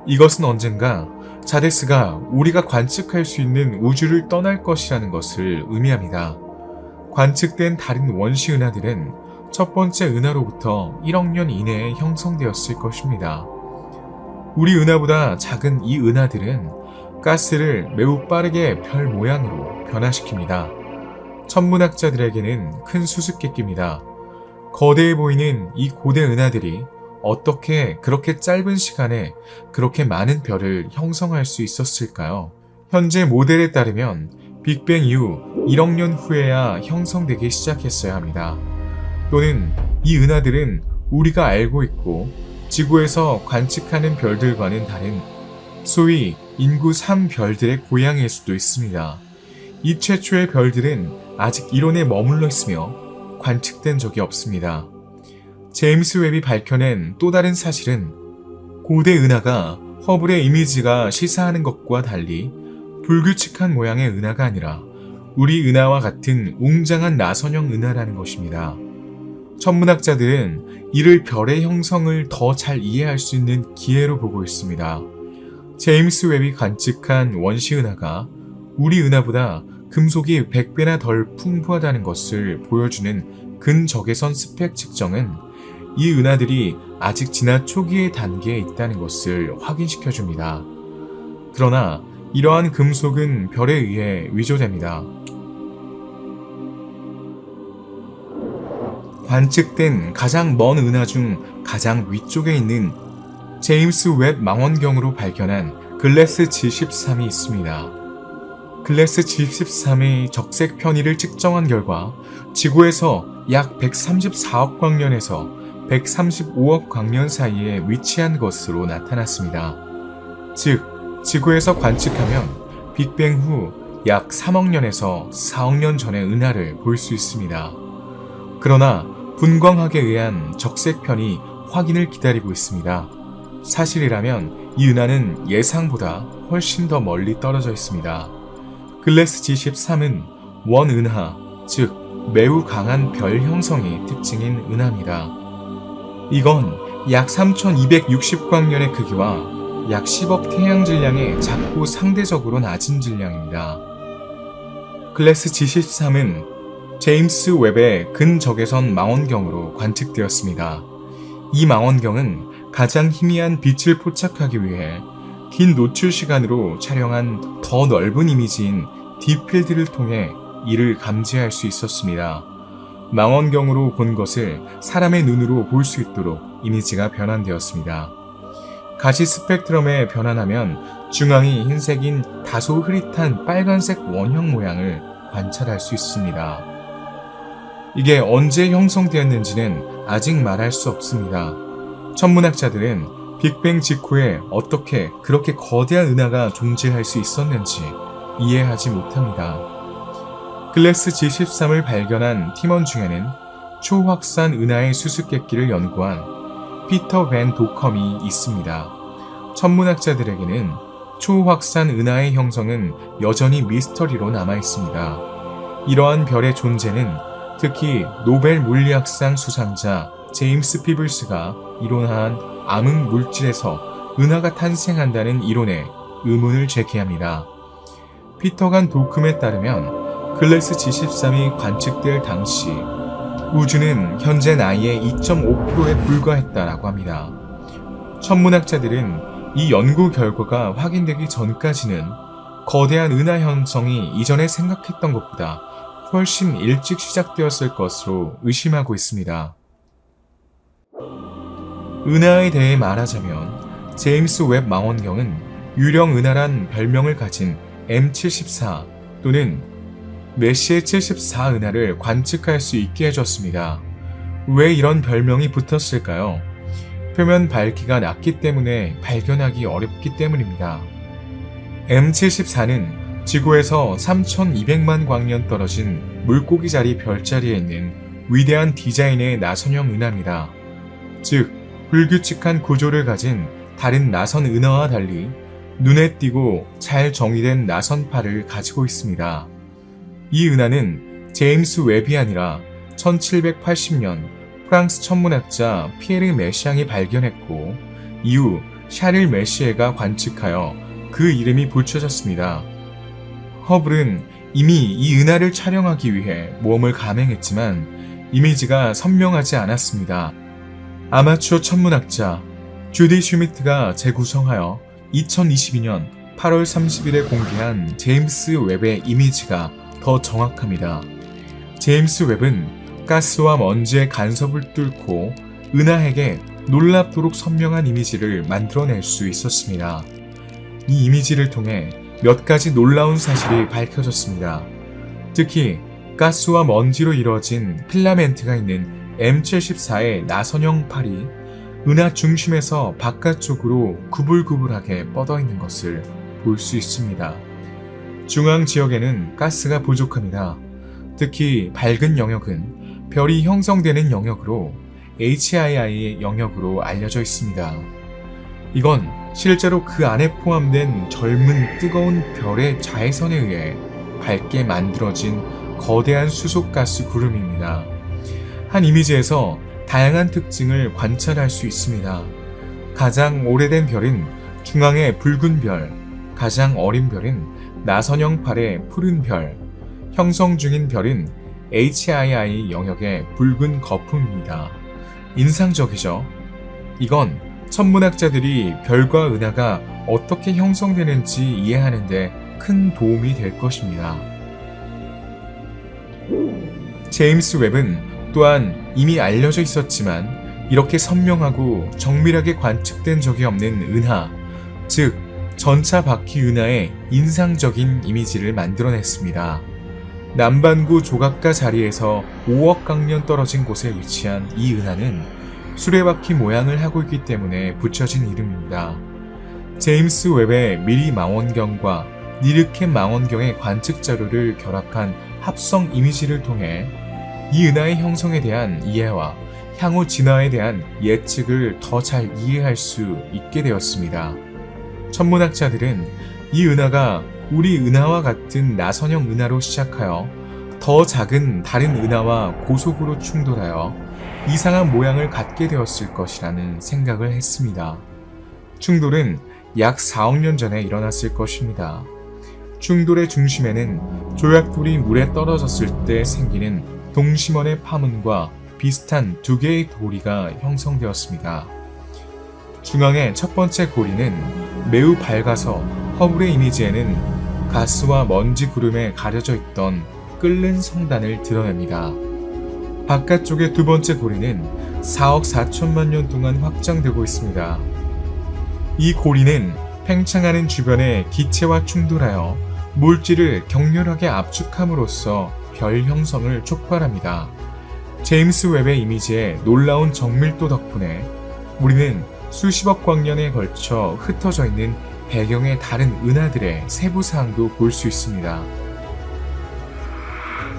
이것은 언젠가 자데스가 우리가 관측할 수 있는 우주를 떠날 것이라는 것을 의미합니다. 관측된 다른 원시 은하들은 첫 번째 은하로부터 1억 년 이내에 형성되었을 것입니다. 우리 은하보다 작은 이 은하들은 가스를 매우 빠르게 별 모양으로 변화시킵니다. 천문학자들에게는 큰 수수께끼입니다. 거대해 보이는 이 고대 은하들이 어떻게 그렇게 짧은 시간에 그렇게 많은 별을 형성할 수 있었을까요? 현재 모델에 따르면 빅뱅 이후 1억 년 후에야 형성되기 시작했어야 합니다. 또는 이 은하들은 우리가 알고 있고 지구에서 관측하는 별들과는 다른 소위 인구 3별들의 고향일 수도 있습니다. 이 최초의 별들은 아직 이론에 머물러 있으며 관측된 적이 없습니다. 제임스 웹이 밝혀낸 또 다른 사실은 고대 은하가 허블의 이미지가 시사하는 것과 달리 불규칙한 모양의 은하가 아니라 우리 은하와 같은 웅장한 나선형 은하라는 것입니다. 천문학자들은 이를 별의 형성을 더 잘 이해할 수 있는 기회로 보고 있습니다. 제임스 웹이 관측한 원시 은하가 우리 은하보다 금속이 100배나 덜 풍부하다는 것을 보여주는 근적외선 스펙 측정은 이 은하들이 아직 진화 초기의 단계에 있다는 것을 확인시켜줍니다. 그러나 이러한 금속은 별에 의해 위조됩니다. 관측된 가장 먼 은하 중 가장 위쪽에 있는 제임스 웹 망원경으로 발견한 글래스 G13이 있습니다. 글래스 G13의 적색 편의를 측정한 결과 지구에서 약 134억 광년에서 135억 광년 사이에 위치한 것으로 나타났습니다. 즉, 지구에서 관측하면 빅뱅 후 약 3억 년에서 4억 년 전의 은하를 볼 수 있습니다. 그러나 분광학에 의한 적색 편이 확인을 기다리고 있습니다. 사실이라면 이 은하는 예상보다 훨씬 더 멀리 떨어져 있습니다. 글래스 G13은 원은하, 즉 매우 강한 별 형성이 특징인 은하입니다. 이건 약 3260광년의 크기와 약 10억 태양 질량의 작고 상대적으로 낮은 질량입니다. 클래스 G13은 제임스 웹의 근적외선 망원경으로 관측되었습니다. 이 망원경은 가장 희미한 빛을 포착하기 위해 긴 노출 시간으로 촬영한 더 넓은 이미지인 딥필드를 통해 이를 감지할 수 있었습니다. 망원경으로 본 것을 사람의 눈으로 볼 수 있도록 이미지가 변환되었습니다. 가시 스펙트럼에 변환하면 중앙이 흰색인 다소 흐릿한 빨간색 원형 모양을 관찰할 수 있습니다. 이게 언제 형성되었는지는 아직 말할 수 없습니다. 천문학자들은 빅뱅 직후에 어떻게 그렇게 거대한 은하가 존재할 수 있었는지 이해하지 못합니다. 클래스 G13을 발견한 팀원 중에는 초확산 은하의 수수께끼를 연구한 피터 밴 도컴이 있습니다. 천문학자들에게는 초확산 은하의 형성은 여전히 미스터리로 남아 있습니다. 이러한 별의 존재는 특히 노벨 물리학상 수상자 제임스 피블스가 이론한 암흑 물질에서 은하가 탄생한다는 이론에 의문을 제기합니다. 피터 간 도컴에 따르면 클래스 G13이 관측될 당시 우주는 현재 나이의 2.5%에 불과했다라고 합니다. 천문학자들은 이 연구 결과가 확인되기 전까지는 거대한 은하 형성이 이전에 생각했던 것보다 훨씬 일찍 시작되었을 것으로 의심하고 있습니다. 은하에 대해 말하자면 제임스 웹 망원경은 유령 은하란 별명을 가진 M74 또는 메시의 74 은하를 관측할 수 있게 해줬습니다. 왜 이런 별명이 붙었을까요? 표면 밝기가 낮기 때문에 발견하기 어렵기 때문입니다. M74는 지구에서 3200만 광년 떨어진 물고기 자리 별자리에 있는 위대한 디자인의 나선형 은하입니다. 즉, 불규칙한 구조를 가진 다른 나선 은하와 달리 눈에 띄고 잘 정의된 나선파를 가지고 있습니다. 이 은하는 제임스 웹이 아니라 1780년 프랑스 천문학자 피에르 메시앙이 발견했고 이후 샤를 메시에가 관측하여 그 이름이 붙여졌습니다. 허블은 이미 이 은하를 촬영하기 위해 모험을 감행했지만 이미지가 선명하지 않았습니다. 아마추어 천문학자 주디 슈미트가 재구성하여 2022년 8월 30일에 공개한 제임스 웹의 이미지가 더 정확합니다. 제임스 웹은 가스와 먼지의 간섭을 뚫고 은하에게 놀랍도록 선명한 이미지를 만들어낼 수 있었습니다. 이 이미지를 통해 몇 가지 놀라운 사실이 밝혀졌습니다. 특히 가스와 먼지로 이루어진 필라멘트가 있는 M74의 나선형 팔이 은하 중심에서 바깥쪽으로 구불구불하게 뻗어 있는 것을 볼 수 있습니다. 중앙 지역에는 가스가 부족합니다. 특히 밝은 영역은 별이 형성되는 영역으로 HII의 영역으로 알려져 있습니다. 이건 실제로 그 안에 포함된 젊은 뜨거운 별의 자외선에 의해 밝게 만들어진 거대한 수소가스 구름입니다. 한 이미지에서 다양한 특징을 관찰할 수 있습니다. 가장 오래된 별은 중앙의 붉은 별, 가장 어린 별은 나선형 팔의 푸른 별, 형성 중인 별은 HII 영역의 붉은 거품입니다. 인상적이죠? 이건 천문학자들이 별과 은하가 어떻게 형성되는지 이해하는 데 큰 도움이 될 것입니다. 제임스 웹은 또한 이미 알려져 있었지만 이렇게 선명하고 정밀하게 관측된 적이 없는 은하, 즉 전차 바퀴 은하의 인상적인 이미지를 만들어냈습니다. 남반구 조각가 자리에서 5억 광년 떨어진 곳에 위치한 이 은하는 수레바퀴 모양을 하고 있기 때문에 붙여진 이름입니다. 제임스 웹의 미리 망원경과 니르켐 망원경의 관측 자료를 결합한 합성 이미지를 통해 이 은하의 형성에 대한 이해와 향후 진화에 대한 예측을 더 잘 이해할 수 있게 되었습니다. 천문학자들은 이 은하가 우리 은하와 같은 나선형 은하로 시작하여 더 작은 다른 은하와 고속으로 충돌하여 이상한 모양을 갖게 되었을 것이라는 생각을 했습니다. 충돌은 약 4억 년 전에 일어났을 것입니다. 충돌의 중심에는 조약돌이 물에 떨어졌을 때 생기는 동심원의 파문과 비슷한 두 개의 고리가 형성되었습니다. 중앙의 첫 번째 고리는 매우 밝아서 허블의 이미지에는 가스와 먼지 구름에 가려져 있던 끓는 성단을 드러냅니다. 바깥쪽의 두 번째 고리는 4억 4천만 년 동안 확장되고 있습니다. 이 고리는 팽창하는 주변의 기체와 충돌하여 물질을 격렬하게 압축함으로써 별 형성을 촉발합니다. 제임스 웹의 이미지의 놀라운 정밀도 덕분에 우리는 수십억 광년에 걸쳐 흩어져 있는 배경의 다른 은하들의 세부 사항도 볼 수 있습니다.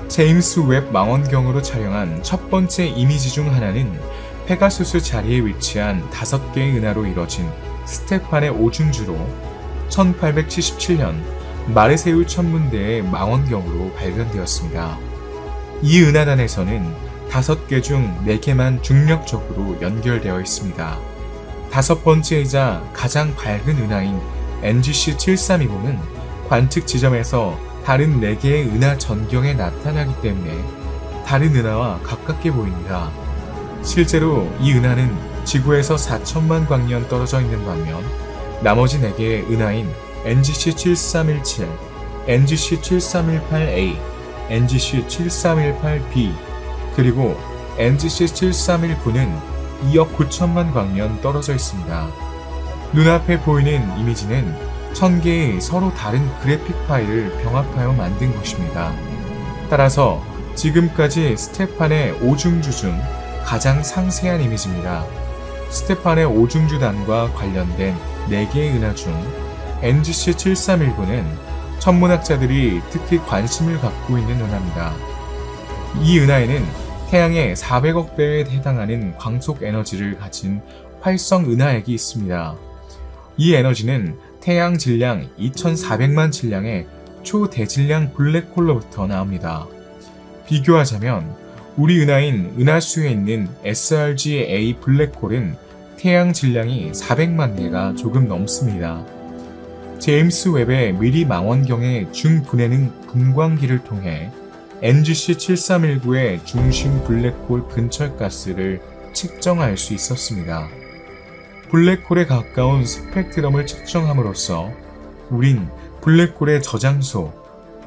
제임스 웹 망원경으로 촬영한 첫 번째 이미지 중 하나는 페가수스 자리에 위치한 5개의 은하로 이뤄진 스테판의 오중주로 1877년 마르세유 천문대의 망원경으로 발견되었습니다. 이 은하단에서는 5개 중 4개만 중력적으로 연결되어 있습니다. 5번째이자 가장 밝은 은하인 NGC 7329는 관측 지점에서 다른 4개의 은하 전경에 나타나기 때문에 다른 은하와 가깝게 보입니다. 실제로 이 은하는 지구에서 4천만 광년 떨어져 있는 반면 나머지 4개의 은하인 NGC 7317, NGC 7318A, NGC 7318B, 그리고 NGC 7319는 2억 9천만 광년 떨어져 있습니다. 눈앞에 보이는 이미지는 1000개의 서로 다른 그래픽 파일을 병합하여 만든 것입니다. 따라서 지금까지 스테판의 오중주 중 가장 상세한 이미지입니다. 스테판의 오중주단과 관련된 4개의 은하 중 NGC 7319는 천문학자들이 특히 관심을 갖고 있는 은하입니다. 이 은하에는 태양의 400억 배에 해당하는 광속 에너지를 가진 활성 은하액이 있습니다. 이 에너지는 태양 질량 2400만 질량의 초대질량 블랙홀로부터 나옵니다. 비교하자면 우리 은하인 은하수에 있는 sRGA 블랙홀은 태양 질량이 400만 개가 조금 넘습니다. 제임스 웹의 미리 망원경의 중분해능 분광기를 통해 NGC 7319의 중심 블랙홀 근처 가스를 측정할 수 있었습니다. 블랙홀에 가까운 스펙트럼을 측정함으로써 우린 블랙홀의 저장소,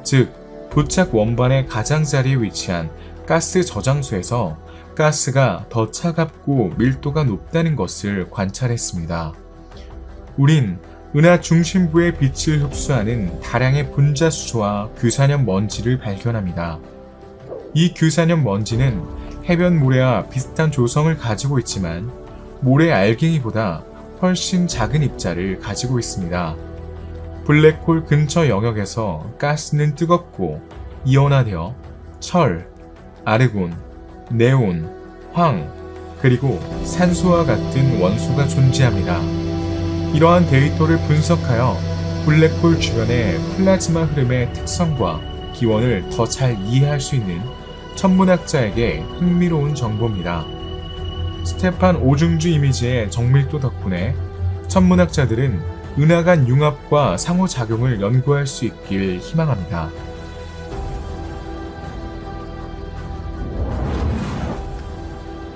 즉 도착 원반의 가장자리에 위치한 가스 저장소에서 가스가 더 차갑고 밀도가 높다는 것을 관찰했습니다. 우린 은하 중심부의 빛을 흡수하는 다량의 분자수소와 규산염 먼지를 발견합니다. 이 규산염 먼지는 해변 모래와 비슷한 조성을 가지고 있지만 모래 알갱이보다 훨씬 작은 입자를 가지고 있습니다. 블랙홀 근처 영역에서 가스는 뜨겁고 이온화되어 철, 아르곤, 네온, 황, 그리고 산소와 같은 원소가 존재합니다. 이러한 데이터를 분석하여 블랙홀 주변의 플라즈마 흐름의 특성과 기원을 더 잘 이해할 수 있는 천문학자에게 흥미로운 정보입니다. 스테판 오중주 이미지의 정밀도 덕분에 천문학자들은 은하 간 융합과 상호작용을 연구할 수 있길 희망합니다.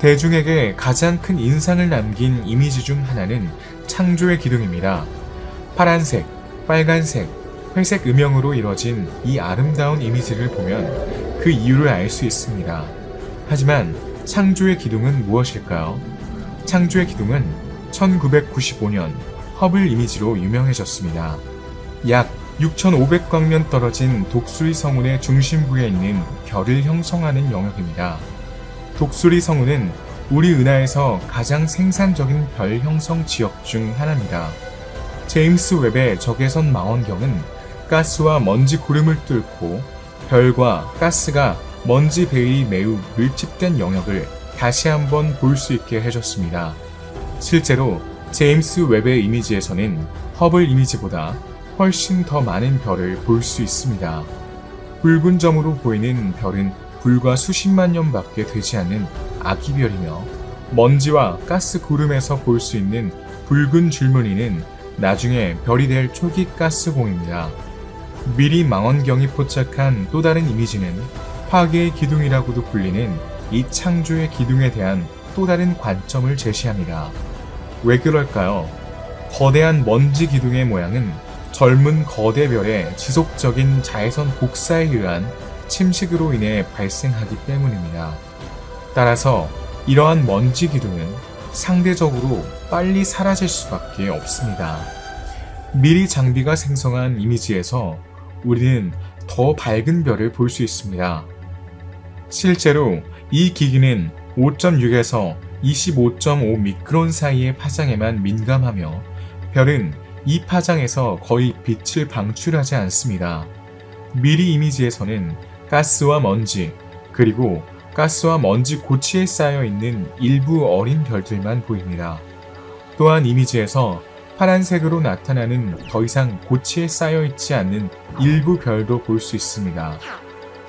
대중에게 가장 큰 인상을 남긴 이미지 중 하나는 창조의 기둥입니다. 파란색, 빨간색, 회색 음영으로 이뤄진 이 아름다운 이미지를 보면 그 이유를 알 수 있습니다. 하지만 창조의 기둥은 무엇일까요? 창조의 기둥은 1995년 허블 이미지로 유명해졌습니다. 약 6,500광년 떨어진 독수리 성운의 중심부에 있는 별을 형성하는 영역입니다. 독수리 성운은 우리 은하에서 가장 생산적인 별 형성 지역 중 하나입니다. 제임스 웹의 적외선 망원경은 가스와 먼지 구름을 뚫고 별과 가스가 먼지 베일이 매우 밀집된 영역을 다시 한번 볼 수 있게 해줬습니다. 실제로 제임스 웹의 이미지에서는 허블 이미지보다 훨씬 더 많은 별을 볼 수 있습니다. 붉은 점으로 보이는 별은 불과 수십만 년밖에 되지 않는 아기별이며 먼지와 가스 구름에서 볼 수 있는 붉은 줄무늬는 나중에 별이 될 초기 가스공입니다. 미리 망원경이 포착한 또 다른 이미지는 파괴의 기둥이라고도 불리는 이 창조의 기둥에 대한 또 다른 관점을 제시합니다. 왜 그럴까요? 거대한 먼지 기둥의 모양은 젊은 거대 별의 지속적인 자외선 복사에 의한 침식으로 인해 발생하기 때문입니다. 따라서 이러한 먼지 기둥은 상대적으로 빨리 사라질 수밖에 없습니다. 미리 장비가 생성한 이미지에서 우리는 더 밝은 별을 볼 수 있습니다. 실제로 이 기기는 5.6에서 25.5 미크론 사이의 파장에만 민감하며 별은 이 파장에서 거의 빛을 방출하지 않습니다. 미리 이미지에서는 가스와 먼지, 그리고 가스와 먼지 고치에 쌓여 있는 일부 어린 별들만 보입니다. 또한 이미지에서 파란색으로 나타나는 더 이상 고치에 쌓여 있지 않는 일부 별도 볼 수 있습니다.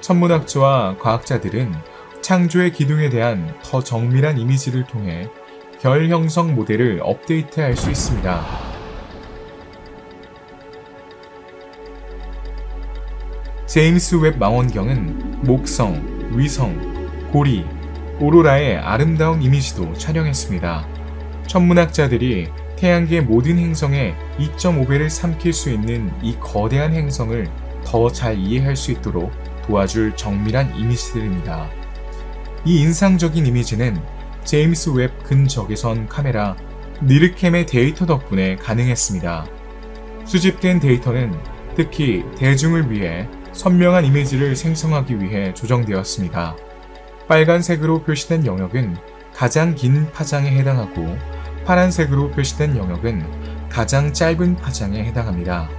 천문학자와 과학자들은 창조의 기둥에 대한 더 정밀한 이미지를 통해 별 형성 모델을 업데이트할 수 있습니다. 제임스 웹 망원경은 목성, 위성, 고리, 오로라의 아름다운 이미지도 촬영했습니다. 천문학자들이 태양계 모든 행성의 2.5배를 삼킬 수 있는 이 거대한 행성을 더 잘 이해할 수 있도록 도와줄 정밀한 이미지들입니다. 이 인상적인 이미지는 제임스 웹 근적외선 카메라 니르캠의 데이터 덕분에 가능했습니다. 수집된 데이터는 특히 대중을 위해 선명한 이미지를 생성하기 위해 조정되었습니다. 빨간색으로 표시된 영역은 가장 긴 파장에 해당하고 파란색으로 표시된 영역은 가장 짧은 파장에 해당합니다.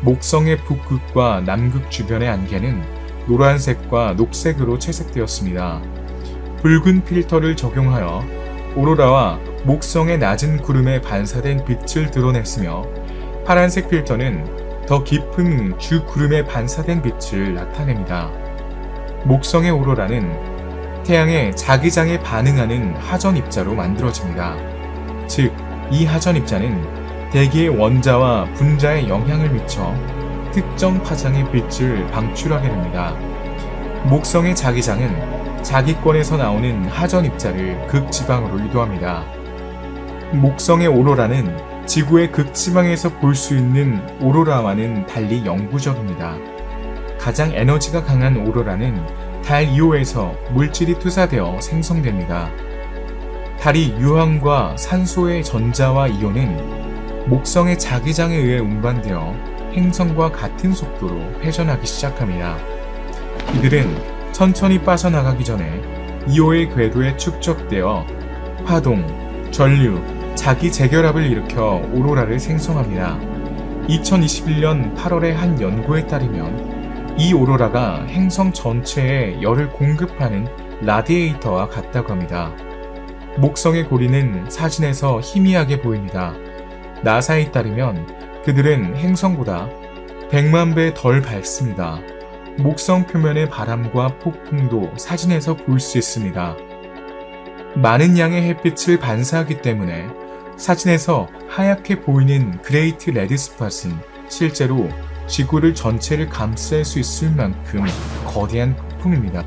목성의 북극과 남극 주변의 안개는 노란색과 녹색으로 채색되었습니다. 붉은 필터를 적용하여 오로라와 목성의 낮은 구름에 반사된 빛을 드러냈으며 파란색 필터는 더 깊은 주 구름에 반사된 빛을 나타냅니다. 목성의 오로라는 태양의 자기장에 반응하는 하전 입자로 만들어집니다. 즉, 이 하전 입자는 대기의 원자와 분자에 영향을 미쳐 특정 파장의 빛을 방출하게 됩니다. 목성의 자기장은 자기권에서 나오는 하전 입자를 극지방으로 유도합니다. 목성의 오로라는 지구의 극지방에서 볼 수 있는 오로라와는 달리 영구적입니다. 가장 에너지가 강한 오로라는 달 2호에서 물질이 투사되어 생성됩니다. 달이 유황과 산소의 전자와 이온은 목성의 자기장에 의해 운반되어 행성과 같은 속도로 회전하기 시작합니다. 이들은 천천히 빠져나가기 전에 2호의 궤도에 축적되어 파동, 전류, 자기 재결합을 일으켜 오로라를 생성합니다. 2021년 8월의 한 연구에 따르면 이 오로라가 행성 전체에 열을 공급하는 라디에이터와 같다고 합니다. 목성의 고리는 사진에서 희미하게 보입니다. 나사에 따르면 그들은 행성보다 100만 배 덜 밝습니다. 목성 표면의 바람과 폭풍도 사진에서 볼 수 있습니다. 많은 양의 햇빛을 반사하기 때문에 사진에서 하얗게 보이는 그레이트 레드 스팟은 실제로 지구를 전체를 감쌀 수 있을 만큼 거대한 폭풍입니다.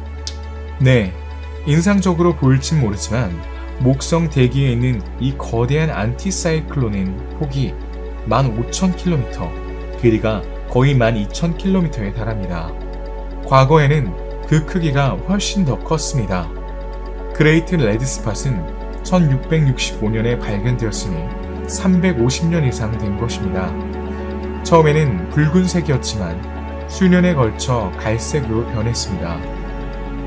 네, 인상적으로 보일진 모르지만 목성 대기에 있는 이 거대한 안티사이클론은 폭이 15,000km, 길이가 거의 12,000km에 달합니다. 과거에는 그 크기가 훨씬 더 컸습니다. 그레이트 레드 스팟은 1665년에 발견되었으니 350년 이상 된 것입니다. 처음에는 붉은색이었지만 수년에 걸쳐 갈색으로 변했습니다.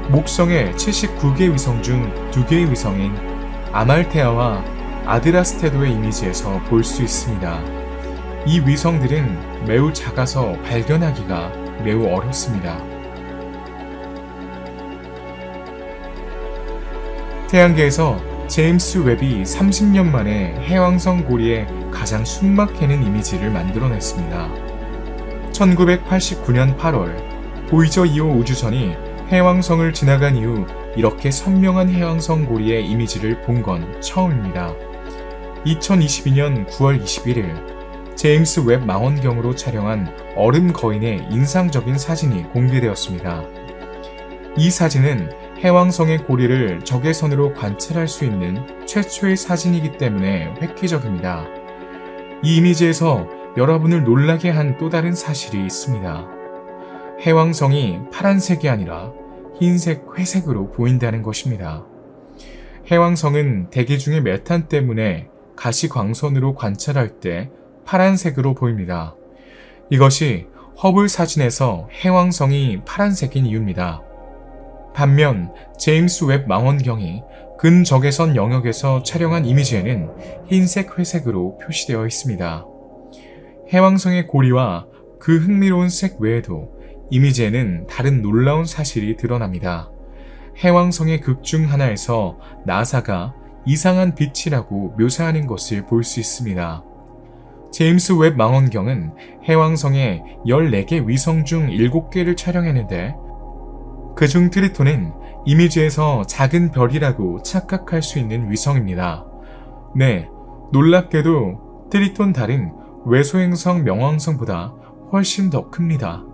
목성의 79개 위성 중 2개의 위성인 아말테아와 아드라스테도의 이미지에서 볼 수 있습니다. 이 위성들은 매우 작아서 발견하기가 매우 어렵습니다. 태양계에서 제임스 웹이 30년 만에 해왕성 고리에 가장 숨막히는 이미지를 만들어냈습니다. 1989년 8월 보이저 2호 우주선이 해왕성을 지나간 이후 이렇게 선명한 해왕성 고리의 이미지를 본 건 처음입니다. 2022년 9월 21일 제임스 웹 망원경으로 촬영한 얼음 거인의 인상적인 사진이 공개되었습니다. 이 사진은 해왕성의 고리를 적외선으로 관찰할 수 있는 최초의 사진이기 때문에 획기적입니다. 이 이미지에서 여러분을 놀라게 한 또 다른 사실이 있습니다. 해왕성이 파란색이 아니라 흰색, 회색으로 보인다는 것입니다. 해왕성은 대기 중의 메탄 때문에 가시광선으로 관찰할 때 파란색으로 보입니다. 이것이 허블 사진에서 해왕성이 파란색인 이유입니다. 반면 제임스 웹 망원경이 근적외선 영역에서 촬영한 이미지에는 흰색, 회색으로 표시되어 있습니다. 해왕성의 고리와 그 흥미로운 색 외에도 이미지에는 다른 놀라운 사실이 드러납니다. 해왕성의 극 중 하나에서 나사가 이상한 빛이라고 묘사하는 것을 볼 수 있습니다. 제임스 웹 망원경은 해왕성의 14개 위성 중 7개를 촬영했는데 그중 트리톤은 이미지에서 작은 별이라고 착각할 수 있는 위성입니다. 네, 놀랍게도 트리톤 달은 외소행성 명왕성보다 훨씬 더 큽니다.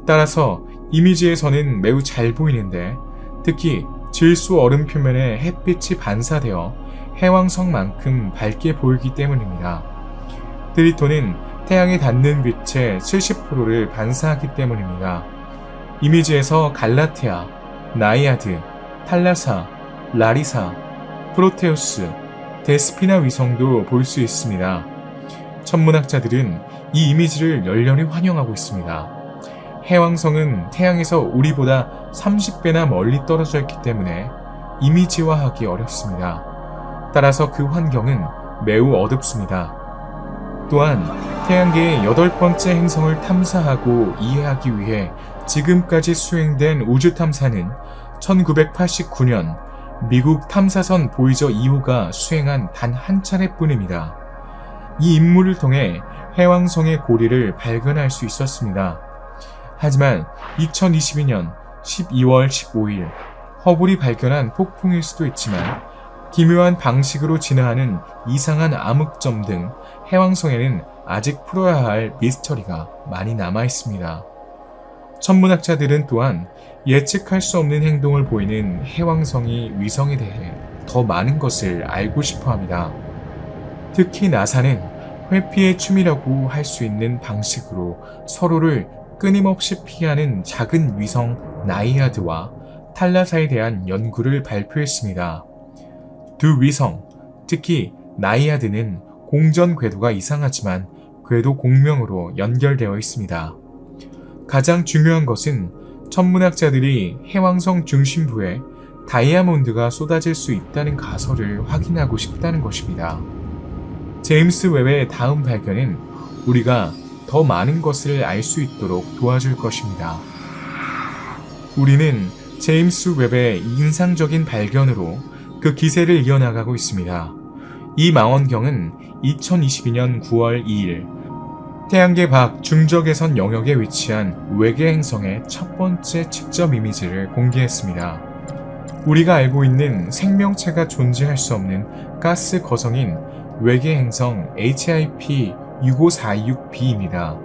따라서 이미지에서는 매우 잘 보이는데 특히 질소 얼음 표면에 햇빛이 반사되어 해왕성만큼 밝게 보이기 때문입니다. 트리톤은 태양에 닿는 빛의 70%를 반사하기 때문입니다. 이미지에서 갈라테아, 나이아드, 탈라사, 라리사, 프로테우스, 데스피나 위성도 볼 수 있습니다. 천문학자들은 이 이미지를 열렬히 환영하고 있습니다. 해왕성은 태양에서 우리보다 30배나 멀리 떨어져 있기 때문에 이미지화하기 어렵습니다. 따라서 그 환경은 매우 어둡습니다. 또한 태양계의 8번째 행성을 탐사하고 이해하기 위해 지금까지 수행된 우주 탐사는 1989년 미국 탐사선 보이저 2호가 수행한 단 한 차례뿐입니다. 이 임무를 통해 해왕성의 고리를 발견할 수 있었습니다. 하지만 2022년 12월 15일 허블이 발견한 폭풍일 수도 있지만 기묘한 방식으로 진화하는 이상한 암흑점 등 해왕성에는 아직 풀어야 할 미스터리가 많이 남아 있습니다. 천문학자들은 또한 예측할 수 없는 행동을 보이는 해왕성이 위성에 대해 더 많은 것을 알고 싶어 합니다. 특히 나사는 회피의 춤이라고 할 수 있는 방식으로 서로를 끊임없이 피하는 작은 위성 나이아드와 탈라사에 대한 연구를 발표했습니다. 두 위성, 특히 나이아드는 공전 궤도가 이상하지만 궤도 공명으로 연결되어 있습니다. 가장 중요한 것은 천문학자들이 해왕성 중심부에 다이아몬드가 쏟아질 수 있다는 가설을 확인하고 싶다는 것입니다. 제임스 웹의 다음 발견은 우리가 더 많은 것을 알 수 있도록 도와줄 것입니다. 우리는 제임스 웹의 인상적인 발견으로 그 기세를 이어나가고 있습니다. 이 망원경은 2022년 9월 2일 태양계 밖 중적외선 영역에 위치한 외계 행성의 첫 번째 직접 이미지를 공개했습니다. 우리가 알고 있는 생명체가 존재할 수 없는 가스 거성인 외계 행성 HIP 6546b입니다.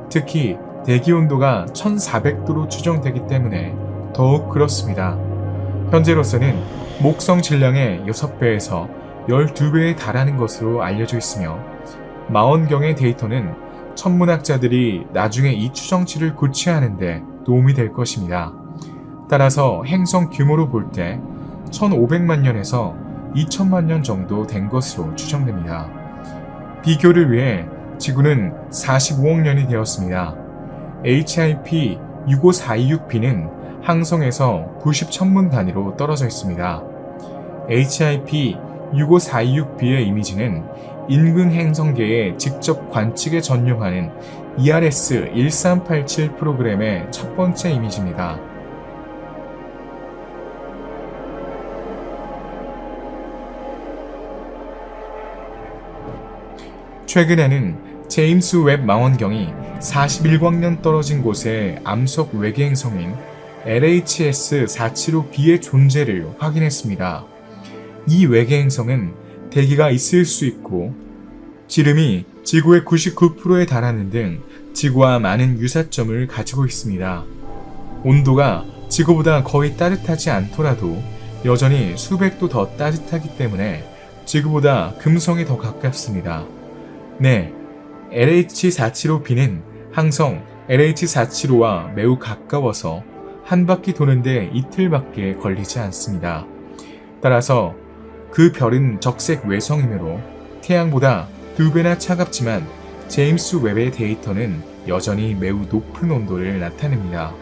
특히 대기 온도가 1400도로 추정되기 때문에 더욱 그렇습니다. 현재로서는 목성 질량의 6배에서 12배에 달하는 것으로 알려져 있으며 망원경의 데이터는 천문학자들이 나중에 이 추정치를 구체화하는 데 도움이 될 것입니다. 따라서 행성 규모로 볼 때 1500만 년에서 2000만 년 정도 된 것으로 추정됩니다. 비교를 위해 지구는 45억 년이 되었습니다. HIP 6546b는 항성에서 90천문 단위로 떨어져 있습니다. HIP 6546b의 이미지는 인근 행성계의 직접 관측에 전용하는 ERS-1387 프로그램의 첫 번째 이미지입니다. 최근에는 제임스 웹 망원경이 41광년 떨어진 곳에 암석 외계 행성인 LHS-475b의 존재를 확인했습니다. 이 외계 행성은 대기가 있을 수 있고 지름이 지구의 99%에 달하는 등 지구와 많은 유사점을 가지고 있습니다. 온도가 지구보다 거의 따뜻하지 않더라도 여전히 수백 도 더 따뜻하기 때문에 지구보다 금성에 더 가깝습니다. 네, LH475b는 항성 LH475와 매우 가까워서 한 바퀴 도는데 이틀밖에 걸리지 않습니다. 따라서 그 별은 적색 외성이므로 태양보다 2배나 차갑지만 제임스 웹의 데이터는 여전히 매우 높은 온도를 나타냅니다.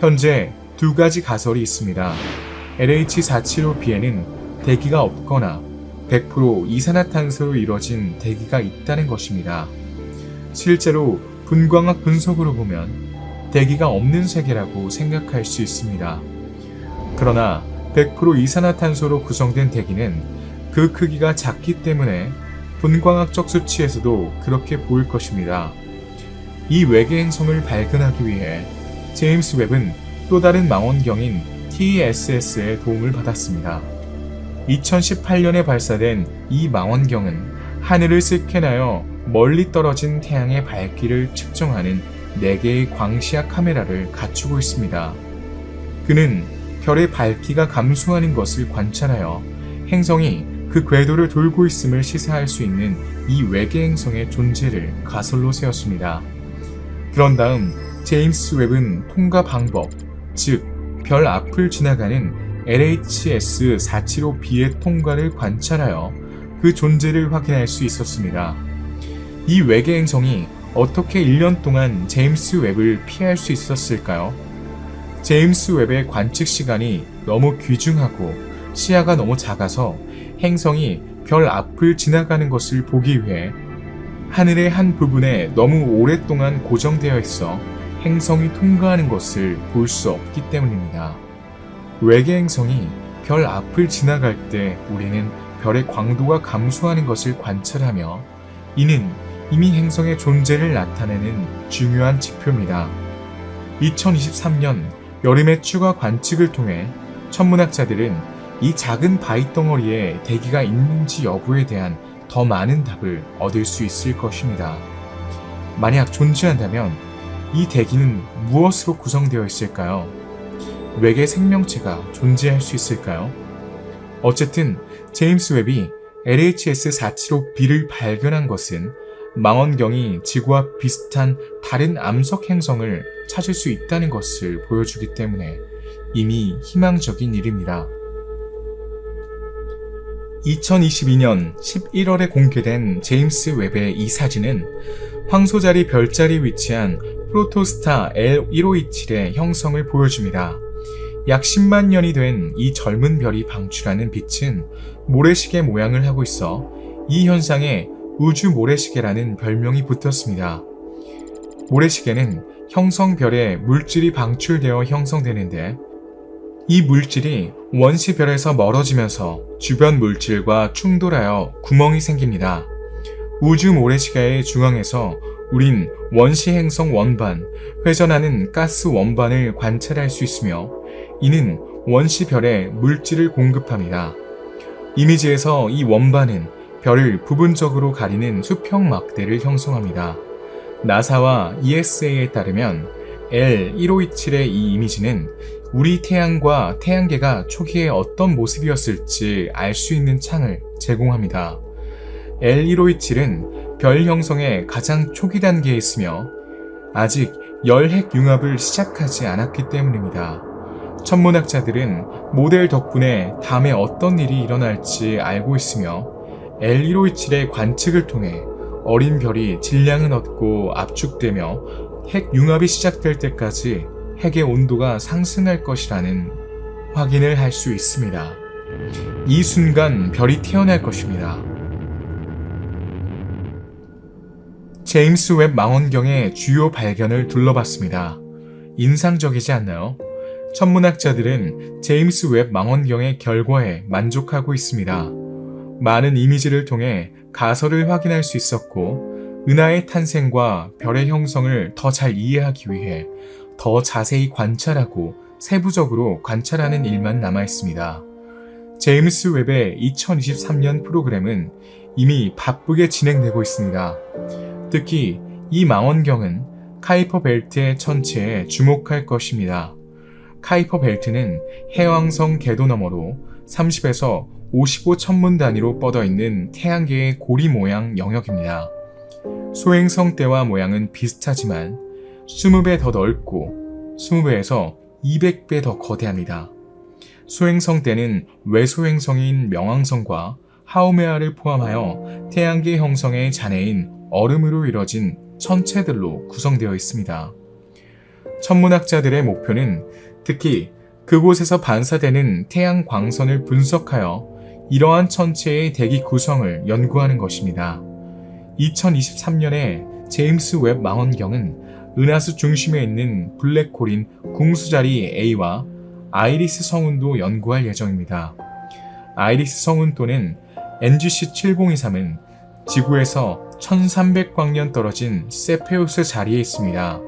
현재 두 가지 가설이 있습니다. LH475b에는 대기가 없거나 100% 이산화탄소로 이루어진 대기가 있다는 것입니다. 실제로 분광학 분석으로 보면 대기가 없는 세계라고 생각할 수 있습니다. 그러나 100% 이산화탄소로 구성된 대기는 그 크기가 작기 때문에 분광학적 수치에서도 그렇게 보일 것입니다. 이 외계 행성을 발견하기 위해 제임스 웹은 또 다른 망원경인 TSS의 도움을 받았습니다. 2018년에 발사된 이 망원경은 하늘을 스캔하여 멀리 떨어진 태양의 밝기를 측정하는 4개의 광시야 카메라를 갖추고 있습니다. 그는 별의 밝기가 감소하는 것을 관찰하여 행성이 그 궤도를 돌고 있음을 시사할 수 있는 이 외계 행성의 존재를 가설로 세웠습니다. 그런 다음 제임스 웹은 통과 방법, 즉 별 앞을 지나가는 LHS-475b의 통과를 관찰하여 그 존재를 확인할 수 있었습니다. 이 외계 행성이 어떻게 1년 동안 제임스 웹을 피할 수 있었을까요? 제임스 웹의 관측 시간이 너무 귀중하고 시야가 너무 작아서 행성이 별 앞을 지나가는 것을 보기 위해 하늘의 한 부분에 너무 오랫동안 고정되어 있어 행성이 통과하는 것을 볼 수 없기 때문입니다. 외계 행성이 별 앞을 지나갈 때 우리는 별의 광도가 감소하는 것을 관찰하며 이는 이미 행성의 존재를 나타내는 중요한 지표입니다. 2023년 여름의 추가 관측을 통해 천문학자들은 이 작은 바위 덩어리에 대기가 있는지 여부에 대한 더 많은 답을 얻을 수 있을 것입니다. 만약 존재한다면 이 대기는 무엇으로 구성되어 있을까요? 외계 생명체가 존재할 수 있을까요? 어쨌든 제임스 웹이 LHS-475b를 발견한 것은 망원경이 지구와 비슷한 다른 암석 행성을 찾을 수 있다는 것을 보여주기 때문에 이미 희망적인 일입니다. 2022년 11월에 공개된 제임스 웹의 이 사진은 황소자리 별자리에 위치한 프로토스타 L1527의 형성을 보여줍니다. 약 10만 년이 된 이 젊은 별이 방출하는 빛은 모래시계 모양을 하고 있어 이 현상에 우주 모래시계라는 별명이 붙었습니다. 모래시계는 형성별에 물질이 방출되어 형성되는데 이 물질이 원시별에서 멀어지면서 주변 물질과 충돌하여 구멍이 생깁니다. 우주 모래시계의 중앙에서 우린 원시 행성 원반, 회전하는 가스 원반을 관찰할 수 있으며 이는 원시별에 물질을 공급합니다. 이미지에서 이 원반은 별을 부분적으로 가리는 수평 막대를 형성합니다. 나사와 ESA에 따르면 L1527의 이 이미지는 우리 태양과 태양계가 초기에 어떤 모습이었을지 알 수 있는 창을 제공합니다. L1527은 별 형성의 가장 초기 단계에 있으며 아직 열핵 융합을 시작하지 않았기 때문입니다. 천문학자들은 모델 덕분에 다음에 어떤 일이 일어날지 알고 있으며 L1527의 관측을 통해 어린 별이 질량은 얻고 압축되며 핵 융합이 시작될 때까지 핵의 온도가 상승할 것이라는 확인을 할 수 있습니다. 이 순간 별이 태어날 것입니다. 제임스 웹 망원경의 주요 발견을 둘러봤습니다. 인상적이지 않나요? 천문학자들은 제임스 웹 망원경의 결과에 만족하고 있습니다. 많은 이미지를 통해 가설을 확인할 수 있었고 은하의 탄생과 별의 형성을 더 잘 이해하기 위해 더 자세히 관찰하고 세부적으로 관찰하는 일만 남아 있습니다. 제임스 웹의 2023년 프로그램은 이미 바쁘게 진행되고 있습니다. 특히 이 망원경은 카이퍼 벨트의 천체에 주목할 것입니다. 카이퍼 벨트는 해왕성 궤도 너머로 30에서 55 천문 단위로 뻗어 있는 태양계의 고리 모양 영역입니다. 소행성 때와 모양은 비슷하지만 20배 더 넓고 20배에서 200배 더 거대합니다. 소행성 때는 외소행성인 명왕성과 하우메아를 포함하여 태양계 형성의 잔해인 얼음으로 이뤄진 천체들로 구성되어 있습니다. 천문학자들의 목표는 특히 그곳에서 반사되는 태양 광선을 분석하여 이러한 천체의 대기 구성을 연구하는 것입니다. 2023년에 제임스 웹 망원경은 은하수 중심에 있는 블랙홀인 궁수자리 A와 아이리스 성운도 연구할 예정입니다. 아이리스 성운 또는 NGC 7023은 지구에서 1300광년 떨어진 세페우스 자리에 있습니다.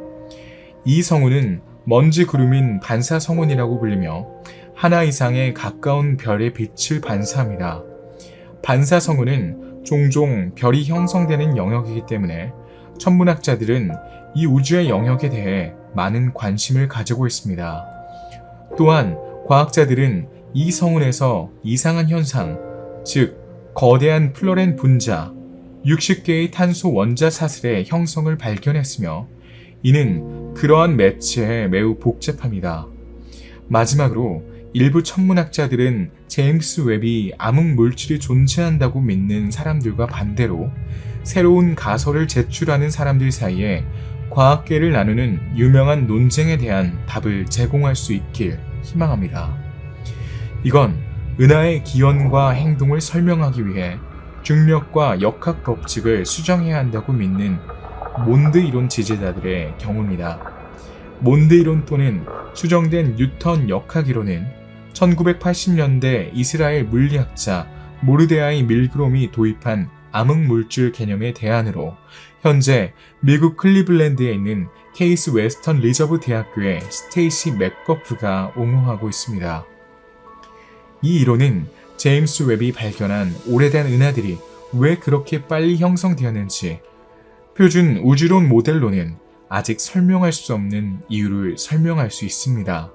이 성운은 먼지 구름인 반사 성운이라고 불리며 하나 이상의 가까운 별의 빛을 반사합니다. 반사 성운은 종종 별이 형성되는 영역이기 때문에 천문학자들은 이 우주의 영역에 대해 많은 관심을 가지고 있습니다. 또한 과학자들은 이 성운에서 이상한 현상, 즉 거대한 플로렌 분자, 60개의 탄소 원자 사슬의 형성을 발견했으며 이는 그러한 매체에 매우 복잡합니다. 마지막으로 일부 천문학자들은 제임스 웹이 암흑 물질이 존재한다고 믿는 사람들과 반대로 새로운 가설을 제출하는 사람들 사이에 과학계를 나누는 유명한 논쟁에 대한 답을 제공할 수 있길 희망합니다. 이건 은하의 기원과 행동을 설명하기 위해 중력과 역학 법칙을 수정해야 한다고 믿는 몬드 이론 지지자들의 경우입니다. 몬드 이론 또는 수정된 뉴턴 역학 이론은 1980년대 이스라엘 물리학자 모르데아이 밀그롬이 도입한 암흑물질 개념의 대안으로 현재 미국 클리블랜드에 있는 케이스 웨스턴 리저브 대학교의 스테이시 맥거프가 옹호하고 있습니다. 이 이론은 제임스 웹이 발견한 오래된 은하들이 왜 그렇게 빨리 형성되었는지 표준 우주론 모델로는 아직 설명할 수 없는 이유를 설명할 수 있습니다.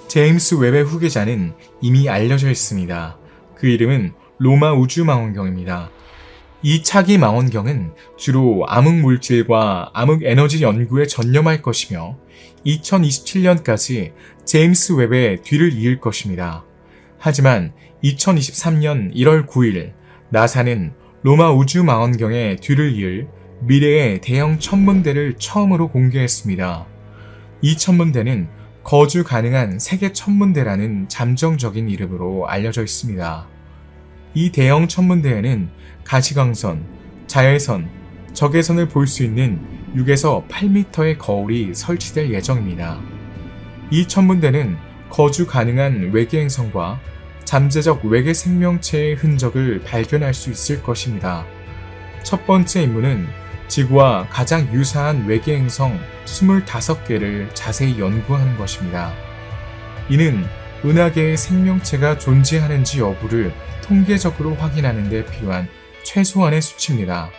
제임스 웹의 후계자는 이미 알려져 있습니다. 그 이름은 로마 우주망원경입니다. 이 차기 망원경은 주로 암흑물질과 암흑에너지 연구에 전념할 것이며 2027년까지 제임스 웹의 뒤를 이을 것입니다. 하지만 2023년 1월 9일 나사는 로마 우주망원경의 뒤를 이을 미래의 대형 천문대를 처음으로 공개했습니다. 이 천문대는 거주 가능한 세계 천문대라는 잠정적인 이름으로 알려져 있습니다. 이 대형 천문대에는 가시광선, 자외선, 적외선을 볼 수 있는 6에서 8m의 거울이 설치될 예정입니다. 이 천문대는 거주 가능한 외계 행성과 잠재적 외계 생명체의 흔적을 발견할 수 있을 것입니다. 첫 번째 임무는 지구와 가장 유사한 외계 행성 25개를 자세히 연구하는 것입니다. 이는 은하계의 생명체가 존재하는지 여부를 통계적으로 확인하는 데 필요한 최소한의 수치입니다.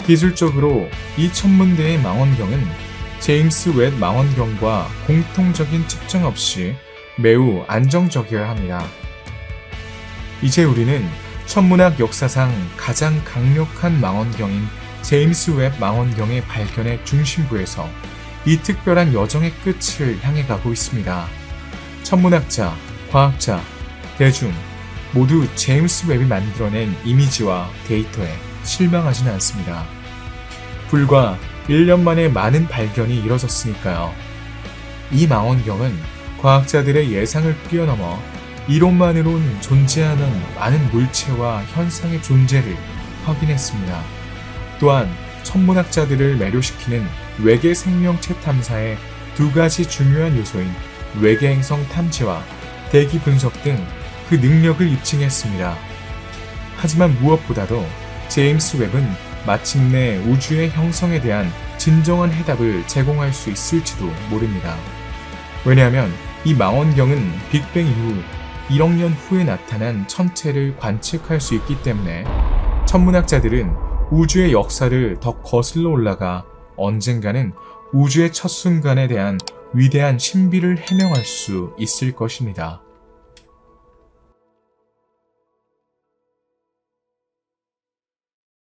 기술적으로 이 천문대의 망원경은 제임스 웹 망원경과 공통적인 측정 없이 매우 안정적이어야 합니다. 이제 우리는 천문학 역사상 가장 강력한 망원경인 제임스 웹 망원경의 발견의 중심부에서 이 특별한 여정의 끝을 향해 가고 있습니다. 천문학자, 과학자, 대중 모두 제임스 웹이 만들어낸 이미지와 데이터에 실망하지는 않습니다. 불과 1년 만에 많은 발견이 이뤄졌으니까요. 이 망원경은 과학자들의 예상을 뛰어넘어 이론만으론 존재하는 많은 물체와 현상의 존재를 확인했습니다. 또한 천문학자들을 매료시키는 외계 생명체 탐사의 두 가지 중요한 요소인 외계 행성 탐지와 대기 분석 등 그 능력을 입증했습니다. 하지만 무엇보다도 제임스 웹은 마침내 우주의 형성에 대한 진정한 해답을 제공할 수 있을지도 모릅니다. 왜냐하면 이 망원경은 빅뱅 이후 1억 년 후에 나타난 천체를 관측할 수 있기 때문에 천문학자들은 우주의 역사를 더 거슬러 올라가 언젠가는 우주의 첫 순간에 대한 위대한 신비를 해명할 수 있을 것입니다.